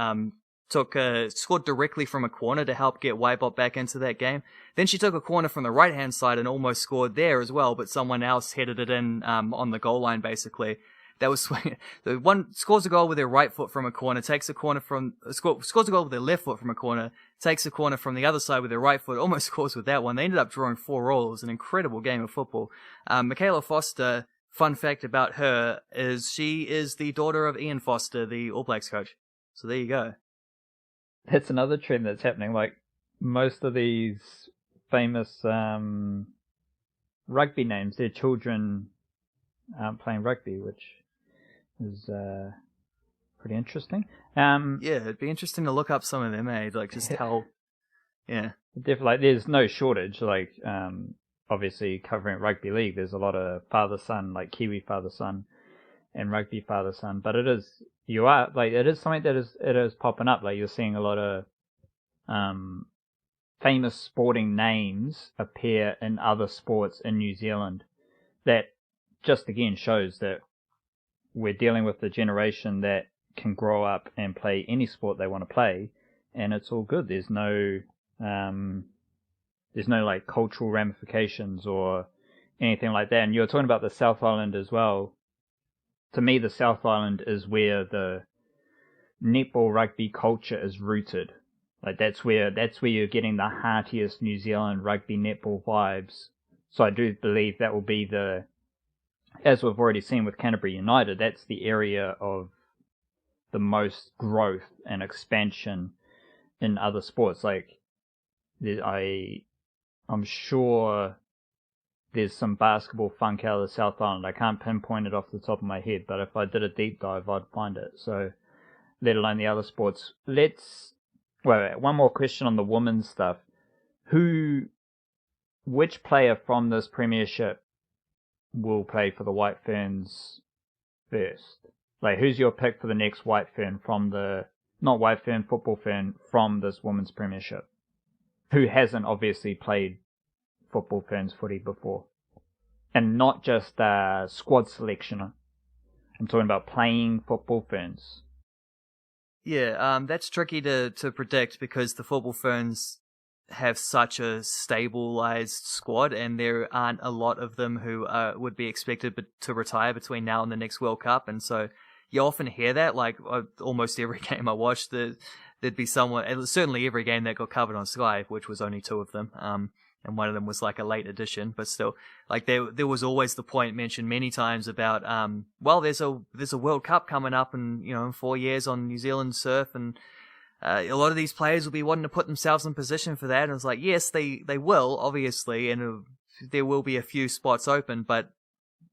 Scored directly from a corner to help get Waibot back into that game. Then she took a corner from the right hand side and almost scored there as well, but someone else headed it in on the goal line basically. That was the one scores a goal with their right foot from a corner, scores a goal with their left foot from a corner, takes a corner from the other side with their right foot, almost scores with that one. They ended up drawing 4-4. It was an incredible game of football. Michaela Foster, fun fact about her is she is the daughter of Ian Foster, the All Blacks coach. So there you go. That's another trend that's happening. Like most of these famous rugby names, their children aren't playing rugby, which is pretty interesting. Yeah, it'd be interesting to look up some of them, like just how. Yeah, definitely. Like, there's no shortage. Like, obviously covering rugby league, there's a lot of father-son, like Kiwi father-son and rugby father-son. But it is something that is popping up. Like, you're seeing a lot of famous sporting names appear in other sports in New Zealand. That just again shows that we're dealing with the generation that can grow up and play any sport they want to play, and it's all good. There's no like cultural ramifications or anything like that. And you were talking about the South Island as well. To me, the South Island is where the netball rugby culture is rooted. Like that's where you're getting the heartiest New Zealand rugby netball vibes. So I do believe that will be as we've already seen with Canterbury United, that's the area of the most growth and expansion in other sports. Like I'm sure there's some basketball funk out of the South Island. I can't pinpoint it off the top of my head, but if I did a deep dive, I'd find it. So, let alone the other sports. Wait, one more question on the women's stuff. Which player from this Premiership will play for the White Ferns first? Like, who's your pick for the next White Fern not White Fern, Football Fern from this Women's Premiership? Who hasn't obviously played Football Ferns footy before? And not just squad selection. I'm talking about playing Football Ferns. Yeah, that's tricky to predict because the Football Ferns have such a stabilized squad, and there aren't a lot of them who would be expected to retire between now and the next World Cup. And so you often hear that, like almost every game I watched, there'd be someone, certainly every game that got covered on Sky, which was only 2 of them, and one of them was like a late addition, but still, like there was always the point mentioned many times about, well, there's a World Cup coming up in 4 years on New Zealand surf, and a lot of these players will be wanting to put themselves in position for that. And it's like, yes, they will, obviously, and there will be a few spots open, but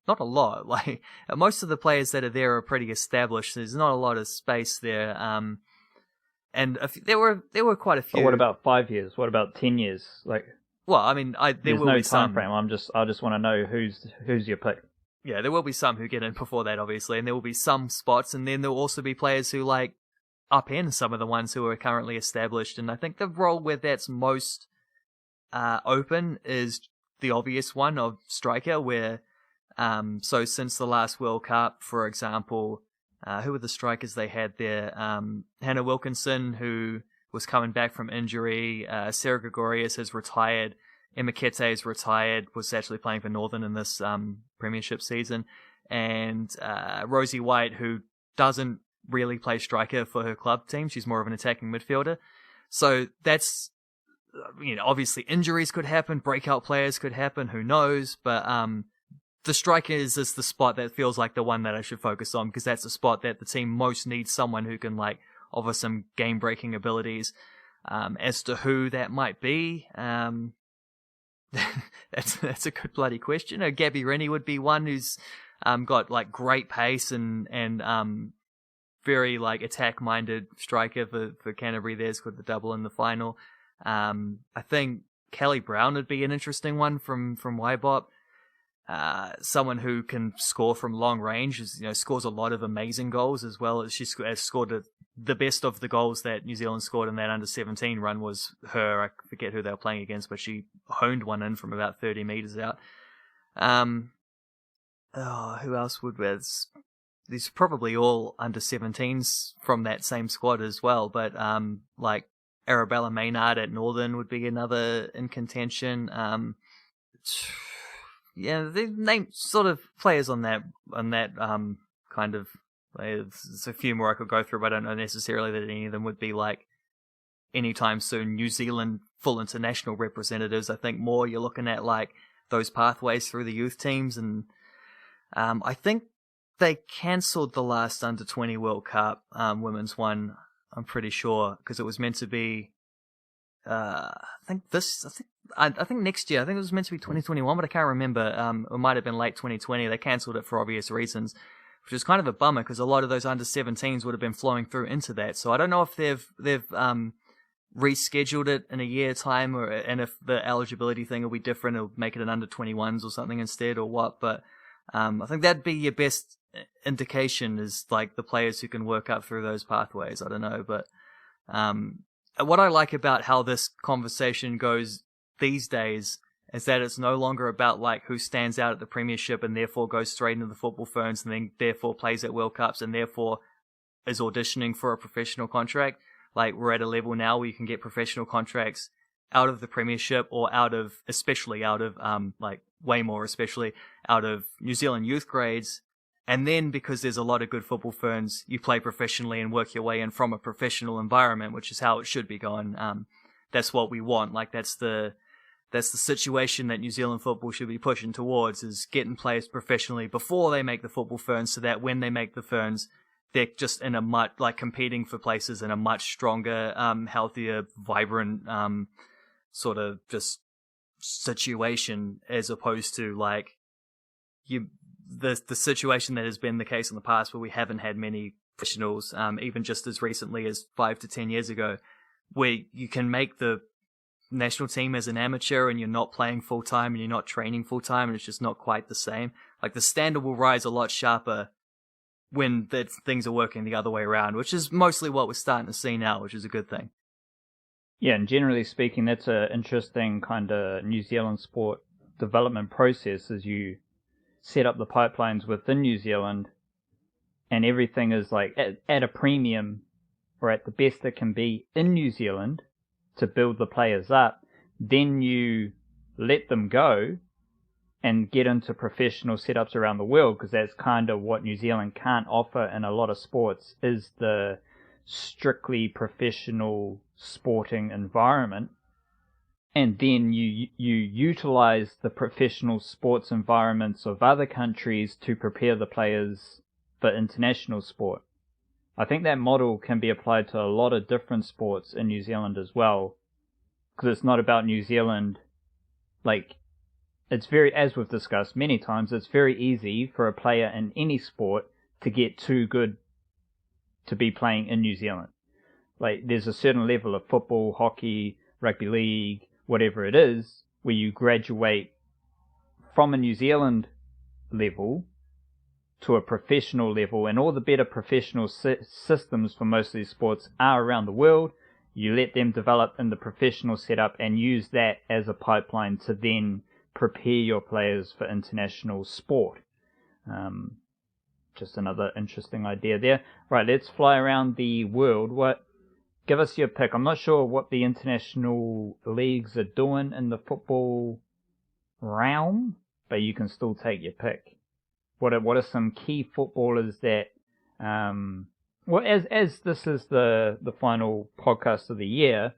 not a lot. Like most of the players that are there are pretty established. There's not a lot of space there. And there were quite a few. But what about 5 years? What about 10 years? Like, well, I mean, there will no be some. time frame. I just want to know who's your pick. Yeah, there will be some who get in before that, obviously, and there will be some spots, and then there will also be players who like upend some of the ones who are currently established. And I think the role where that's most open is the obvious one of striker, where so since the last World Cup, for example, who were the strikers they had there? Hannah Wilkinson, who was coming back from injury. Sarah Gregorius has retired. Emma Kete is retired, was actually playing for Northern in this Premiership season. And Rosie White, who doesn't really play striker for her club team. She's more of an attacking midfielder. So that's, obviously injuries could happen, breakout players could happen, who knows, but the strikers is the spot that feels like the one that I should focus on, because that's the spot that the team most needs someone who can like offer some game-breaking abilities. As to who that might be, that's a good bloody question. Gabby Rennie would be one who's got like great pace and very like attack-minded striker for Canterbury. There scored the double in the final. I think Kelly Brown would be an interesting one from Waibop. Someone who can score from long range, scores a lot of amazing goals, as well as she has scored the best of the goals that New Zealand scored in that under-17 run was her. I forget who they were playing against, but she honed one in from about 30 metres out. Who else would there's probably all under-17s from that same squad as well, but like Arabella Maynard at Northern would be another in contention. Yeah, they name sort of players on that kind of. There's a few more I could go through, but I don't know necessarily that any of them would be like anytime soon New Zealand full international representatives. I think more you're looking at like those pathways through the youth teams, and I think they cancelled the last under-20 World Cup women's one. I'm pretty sure because it was meant to be. I think next year. I think it was meant to be 2021, but I can't remember. It might have been late 2020. They cancelled it for obvious reasons, which is kind of a bummer because a lot of those under-17s would have been flowing through into that. So I don't know if they've rescheduled it in a year time, and if the eligibility thing will be different, it'll make it an under-21s or something instead, or what. But I think that'd be your best indication is like the players who can work up through those pathways. I don't know, but what I like about how this conversation goes these days is that it's no longer about like who stands out at the Premiership and therefore goes straight into the Football Ferns and then therefore plays at World Cups and therefore is auditioning for a professional contract. Like we're at a level now where you can get professional contracts out of the Premiership or especially out of New Zealand youth grades. And then because there's a lot of good football ferns, you play professionally and work your way in from a professional environment, which is how it should be going. That's what we want. Like that's the situation that New Zealand football should be pushing towards, is getting players professionally before they make the football ferns, so that when they make the ferns, they're just in a much, like, competing for places in a much stronger, healthier, vibrant, sort of just situation, as opposed to like the situation that has been the case in the past, where we haven't had many professionals, even just as recently as 5 to 10 years ago, where you can make the national team as an amateur and you're not playing full time and you're not training full time, and it's just not quite the same. Like, the standard will rise a lot sharper when things are working the other way around, which is mostly what we're starting to see now, which is a good thing. Yeah, and generally speaking, that's an interesting kind of New Zealand sport development process, as you set up the pipelines within New Zealand and everything is like at a premium, or at the best it can be in New Zealand, to build the players up. Then you let them go and get into professional setups around the world, because that's kind of what New Zealand can't offer in a lot of sports, is the strictly professional sporting environment. And then you utilize the professional sports environments of other countries to prepare the players for international sport. I think that model can be applied to a lot of different sports in New Zealand as well, because it's not about New Zealand. Like, it's very, as we've discussed many times, it's very easy for a player in any sport to get too good to be playing in New Zealand. Like, there's a certain level of football, hockey, rugby league, whatever it is, where you graduate from a New Zealand level to a professional level, and all the better professional systems for most of these sports are around the world. You let them develop in the professional setup and use that as a pipeline to then prepare your players for international sport. Just another interesting idea there. Right, let's fly around the world. Give us your pick. I'm not sure what the international leagues are doing in the football realm, but you can still take your pick. What are some key footballers that, as this is the final podcast of the year,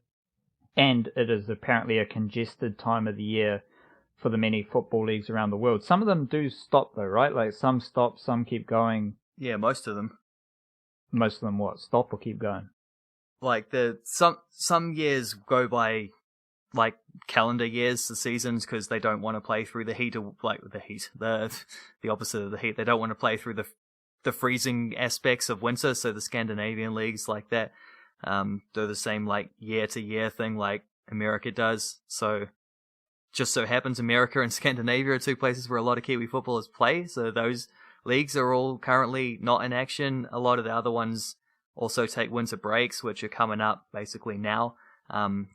and it is apparently a congested time of the year for the many football leagues around the world. Some of them do stop though, right? Like, some stop, some keep going. Yeah, most of them. Most of them what? Stop or keep going? Like, some years go by like calendar years, the seasons, because they don't want to play through the heat of, like, the opposite of the heat. They don't want to play through the freezing aspects of winter. So the Scandinavian leagues like that, do the same, like, year to year thing like America does. So just so happens America and Scandinavia are two places where a lot of Kiwi footballers play. So those leagues are all currently not in action. A lot of the other ones also take winter breaks, which are coming up basically now,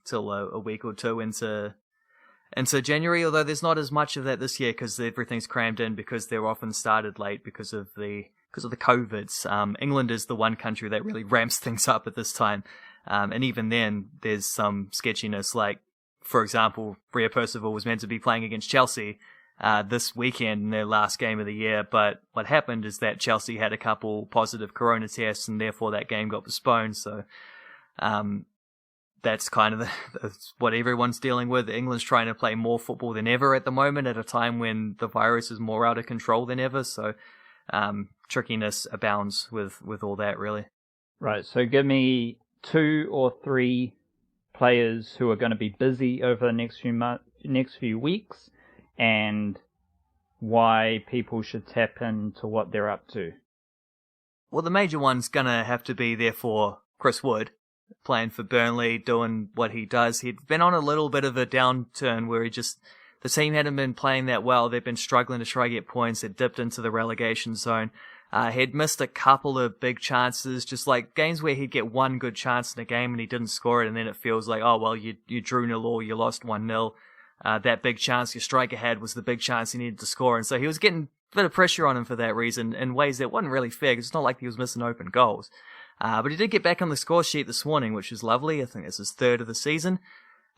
till a week or two into January, although there's not as much of that this year because everything's crammed in, because they're often started late because of the COVIDs. England is the one country that really ramps things up at this time, and even then there's some sketchiness. Like, for example, Bria Percival was meant to be playing against Chelsea this weekend in their last game of the year, but what happened is that Chelsea had a couple positive corona tests, and therefore that game got postponed. So that's kind of that's what everyone's dealing with. England's trying to play more football than ever at the moment, at a time when the virus is more out of control than ever. So trickiness abounds with all that, really. Right, so give me 2 or 3 players who are going to be busy over the next few weeks, and why people should tap into what they're up to. Well, the major one's going to have to be, therefore, Chris Wood, playing for Burnley, doing what he does. He'd been on a little bit of a downturn where the team hadn't been playing that well. They'd been struggling to try to get points. They'd dipped into the relegation zone. He'd missed a couple of big chances, just like games where he'd get one good chance in a game and he didn't score it, and then it feels like, oh, well, you drew 0 or you lost 1-0. That big chance your striker had was the big chance he needed to score, and so he was getting a bit of pressure on him for that reason, in ways that wasn't really fair, because it's not like he was missing open goals. But he did get back on the score sheet this morning, which is lovely. I think this is 3rd of the season.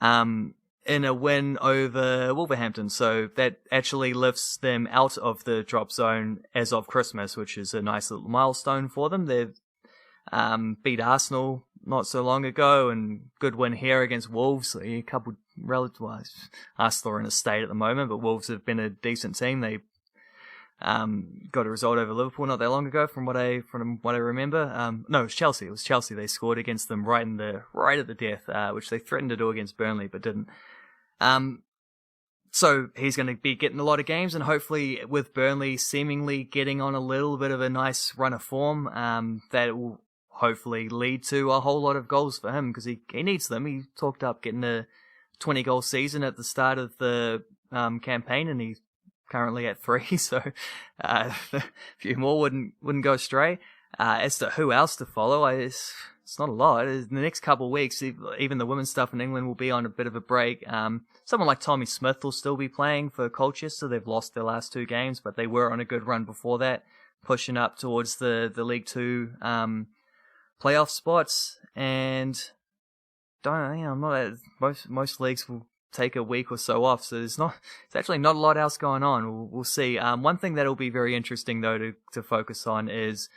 in a win over Wolverhampton. So that actually lifts them out of the drop zone as of Christmas, which is a nice little milestone for them. They've beat Arsenal not so long ago, and good win here against Wolves. A couple Arsenal are in a state at the moment, but Wolves have been a decent team. They got a result over Liverpool not that long ago, from what I remember. No, it was Chelsea. It was Chelsea. They scored against them right at the death, which they threatened to do against Burnley, but didn't. So he's going to be getting a lot of games, and hopefully with Burnley seemingly getting on a little bit of a nice run of form, that will hopefully lead to a whole lot of goals for him, because he needs them. He talked up getting a 20-goal season at the start of the campaign, and he's currently at 3, so a few more wouldn't go astray. As to who else to follow, it's not a lot. In the next couple of weeks, even the women's stuff in England will be on a bit of a break. Someone like Tommy Smith will still be playing for Colchester. They've lost their last 2 games, but they were on a good run before that, pushing up towards the League 2 playoff spots. And most leagues will take a week or so off, so there's actually not a lot else going on. We'll see. One thing that'll be very interesting though to focus on is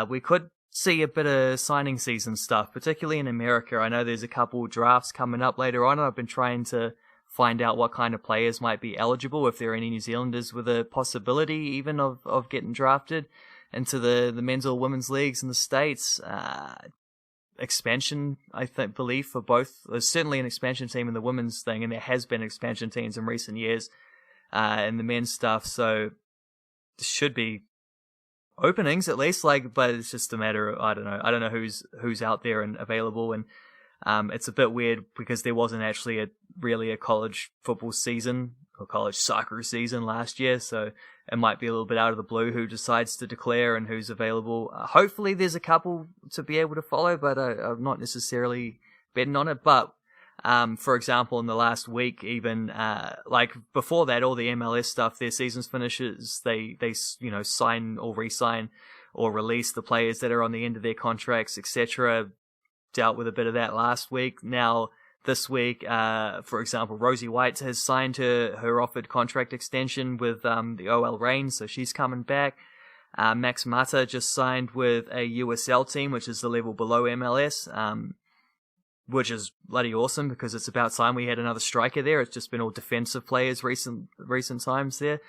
we could see a bit of signing season stuff, particularly in America. I know there's a couple drafts coming up later on, and I've been trying to find out what kind of players might be eligible, if there are any New Zealanders with a possibility even of getting drafted into the men's or women's leagues in the States. Expansion, I believe, for both. There's certainly an expansion team in the women's thing, and there has been expansion teams in recent years in the men's stuff, so there should be openings at least, but it's just a matter of, I don't know who's out there and available, and it's a bit weird because there wasn't actually really a college football season or college soccer season last year, so it might be a little bit out of the blue who decides to declare and who's available. Hopefully there's a couple to be able to follow, but I'm not necessarily betting on it. But for example, in the last week, even before that, all the MLS stuff, their seasons finishes, they sign or re-sign or release the players that are on the end of their contracts, etc. Dealt with a bit of that last week. Now this week, for example, Rosie White has signed her offered contract extension with the OL Reign, so she's coming back. Max Mata just signed with a USL team, which is the level below MLS, which is bloody awesome because it's about time we had another striker there. It's just been all defensive players recent times there.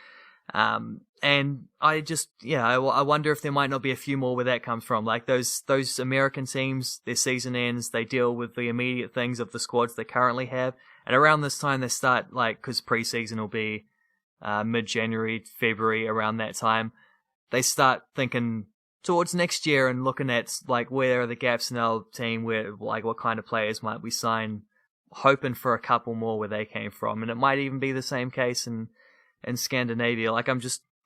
And I wonder if there might not be a few more where that comes from. Like those American teams, their season ends, they deal with the immediate things of the squads they currently have. And around this time they start, cause preseason will be, mid-January, February, around that time. They start thinking towards next year and looking at, where are the gaps in our team, where, what kind of players might we sign, hoping for a couple more where they came from. And it might even be the same case in Scandinavia.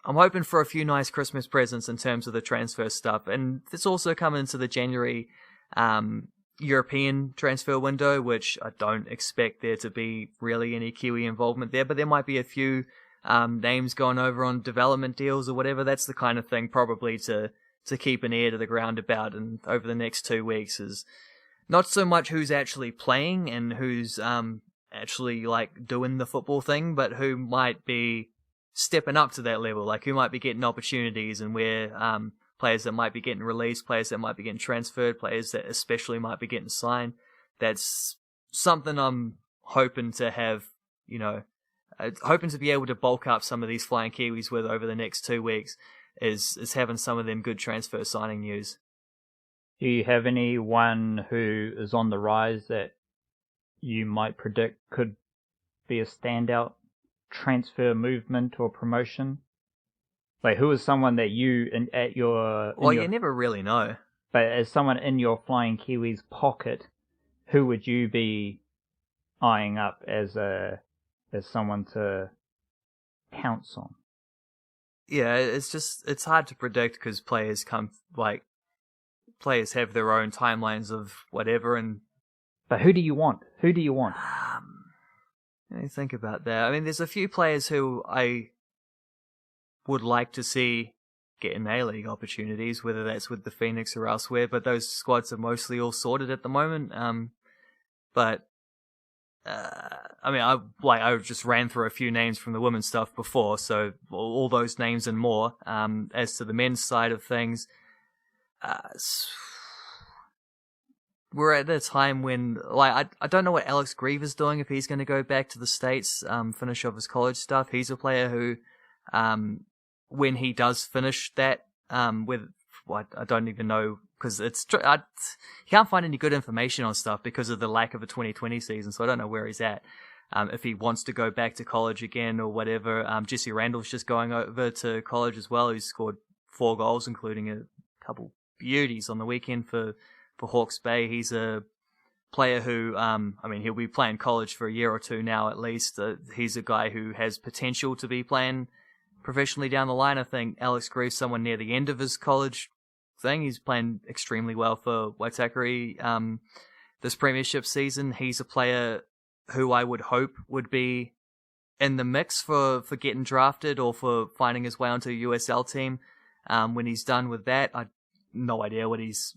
I'm hoping for a few nice Christmas presents in terms of the transfer stuff. And it's also coming into the January European transfer window, which I don't expect there to be really any Kiwi involvement there, but there might be a few names going over on development deals or whatever. That's the kind of thing probably to keep an ear to the ground about, and over the next 2 weeks is not so much who's actually playing and who's actually doing the football thing, but who might be stepping up to that level, who might be getting opportunities, and where players that might be getting released, players that might be getting transferred, players that especially might be getting signed. That's something I'm hoping to have, hoping to be able to bulk up some of these Flying Kiwis with over the next 2 weeks, is having some of them good transfer signing news. Do you have anyone who is on the rise that you might predict could be a standout transfer movement or promotion? Who is someone that you you never really know. But as someone in your Flying Kiwis pocket, who would you be eyeing up as someone to pounce on? Yeah, it's hard to predict because players have their own timelines of whatever. But who do you want? Let me think about that. I mean, there's a few players who I would like to see getting A-League opportunities, whether that's with the Phoenix or elsewhere, but those squads are mostly all sorted at the moment. But I just ran through a few names from the women's stuff before, so all those names and more. As to the men's side of things, we're at a time when, I don't know what Alex Grieve is doing, if he's going to go back to the States, finish off his college stuff. He's a player who, when he does finish that, I don't even know, because you can't find any good information on stuff because of the lack of a 2020 season, so I don't know where he's at. If he wants to go back to college again or whatever. Jesse Randall's just going over to college as well. He's scored 4 goals, including a couple beauties on the weekend for Hawke's Bay. He's a player who, he'll be playing college for a year or two now at least. He's a guy who has potential to be playing professionally down the line. I think Alex Grieve's someone near the end of his college thing. He's playing extremely well for Waitakere this Premiership season. He's a player who I would hope would be in the mix for getting drafted or for finding his way onto a USL team when he's done with that. I no idea what his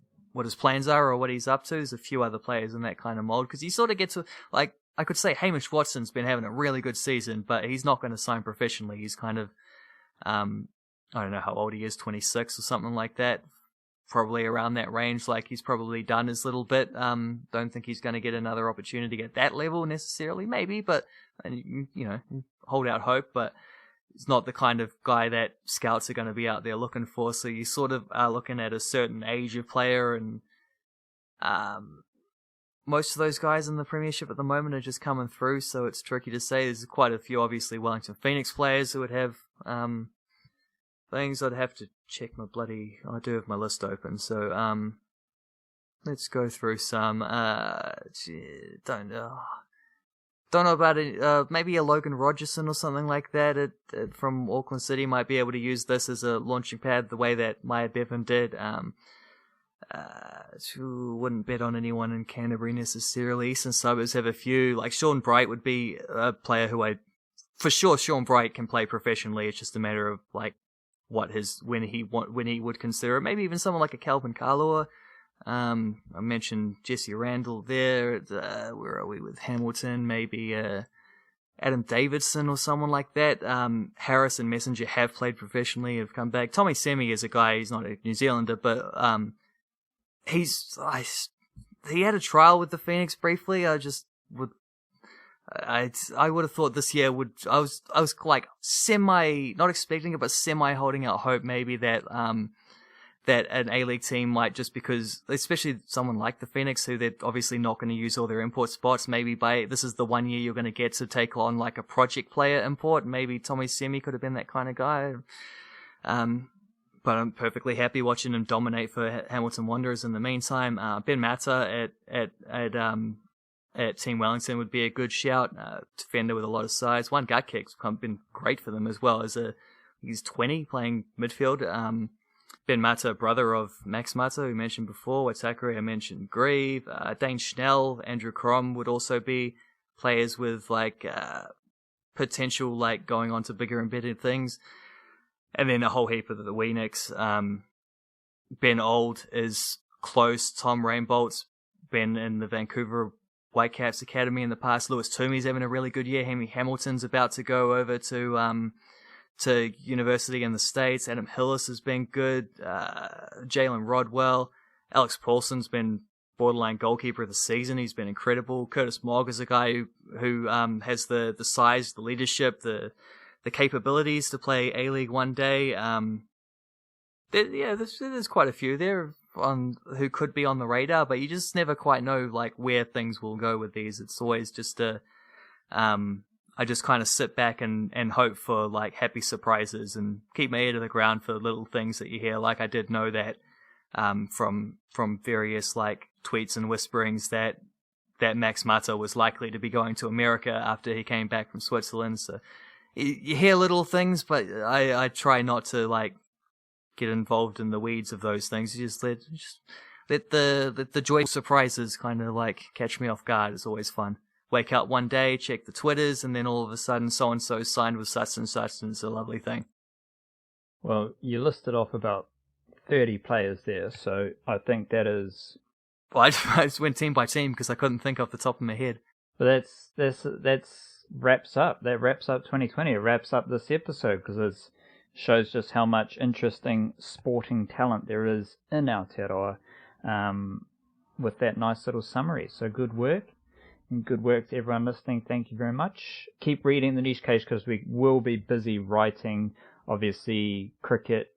plans are or what he's up to. There's a few other players in that kind of mold, because you sort of get to, I could say Hamish Watson's been having a really good season, but he's not going to sign professionally. He's kind of, I don't know how old he is, 26 or something like that. Probably around that range. He's probably done his little bit. Don't think he's going to get another opportunity at that level necessarily, maybe, but, hold out hope, but he's not the kind of guy that scouts are going to be out there looking for. So you sort of are looking at a certain age of player, and most of those guys in the Premiership at the moment are just coming through, so it's tricky to say. There's quite a few, obviously, Wellington Phoenix players who would have things. I'd have to check I do have my list open, so let's go through some. Don't know about it. Maybe a Logan Rogerson or something like that from Auckland City might be able to use this as a launching pad the way that Maya Bevan did. Wouldn't bet on anyone in Canterbury necessarily. Eastern Suburbs have a few. Sean Bright would be a player who for sure Sean Bright can play professionally. It's just a matter of when he would consider it. Maybe even someone like a Calvin Kalua. I mentioned Jesse Randall there. Where are we with Hamilton? Maybe Adam Davidson or someone like that. Harris and Messenger have played professionally, have come back. Tommy Semi is a guy, he's not a New Zealander, but he had a trial with the Phoenix briefly. I would have thought this year I was semi, not expecting it, but semi holding out hope maybe that that an A-League team might, just because, especially someone like the Phoenix, who they're obviously not going to use all their import spots, maybe this is the 1 year you're going to get to take on a project player import. Maybe Tommy Semi could have been that kind of guy. But I'm perfectly happy watching him dominate for Hamilton Wanderers in the meantime. Ben Mata at Team Wellington would be a good shout. Defender with a lot of size. One gut kick's been great for them as well. He's 20 playing midfield. Ben Mata, brother of Max Mata, who mentioned before. Waitakere, I mentioned Grieve. Dane Schnell, Andrew Crom would also be players with potential going on to bigger and better things. And then a whole heap of the Weenicks. Ben Old is close. Tom Rainbolt's been in the Vancouver Whitecaps Academy in the past. Lewis Toomey's having a really good year. Hamilton's about to go over to university in the States. Adam Hillis has been good. Jalen Rodwell. Alex Paulson's been borderline goalkeeper of the season. He's been incredible. Curtis Mogg is a guy who has the size, the leadership, the capabilities to play A-League one day. There's quite a few there who could be on the radar, but you just never quite know where things will go with these. It's always just I just kind of sit back and hope for happy surprises and keep my ear to the ground for little things that you hear. I did know that from various tweets and whisperings that Max Mata was likely to be going to America after he came back from Switzerland. So you hear little things, but I try not to get involved in the weeds of those things. You just let the joyful surprises kind of catch me off guard. It's always fun. Wake up one day, check the Twitters, and then all of a sudden so-and-so signed with such and such, and it's a lovely thing. Well, you listed off about 30 players there, so I think that is... Well, I just went team by team because I couldn't think off the top of my head. But that's wraps up. That wraps up 2020. It wraps up this episode because it shows just how much interesting sporting talent there is in Aotearoa. With that nice little summary. So good work. And good work to everyone listening. Thank you very much. Keep reading the niche case because we will be busy writing. Obviously, cricket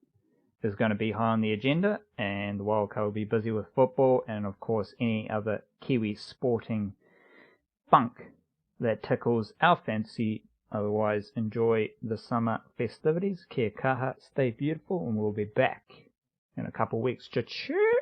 is going to be high on the agenda, and the Wildcard will be busy with football, and of course any other Kiwi sporting funk that tickles our fancy. Otherwise, enjoy the summer festivities. Kia kaha, stay beautiful, and we'll be back in a couple of weeks. Cha-choo!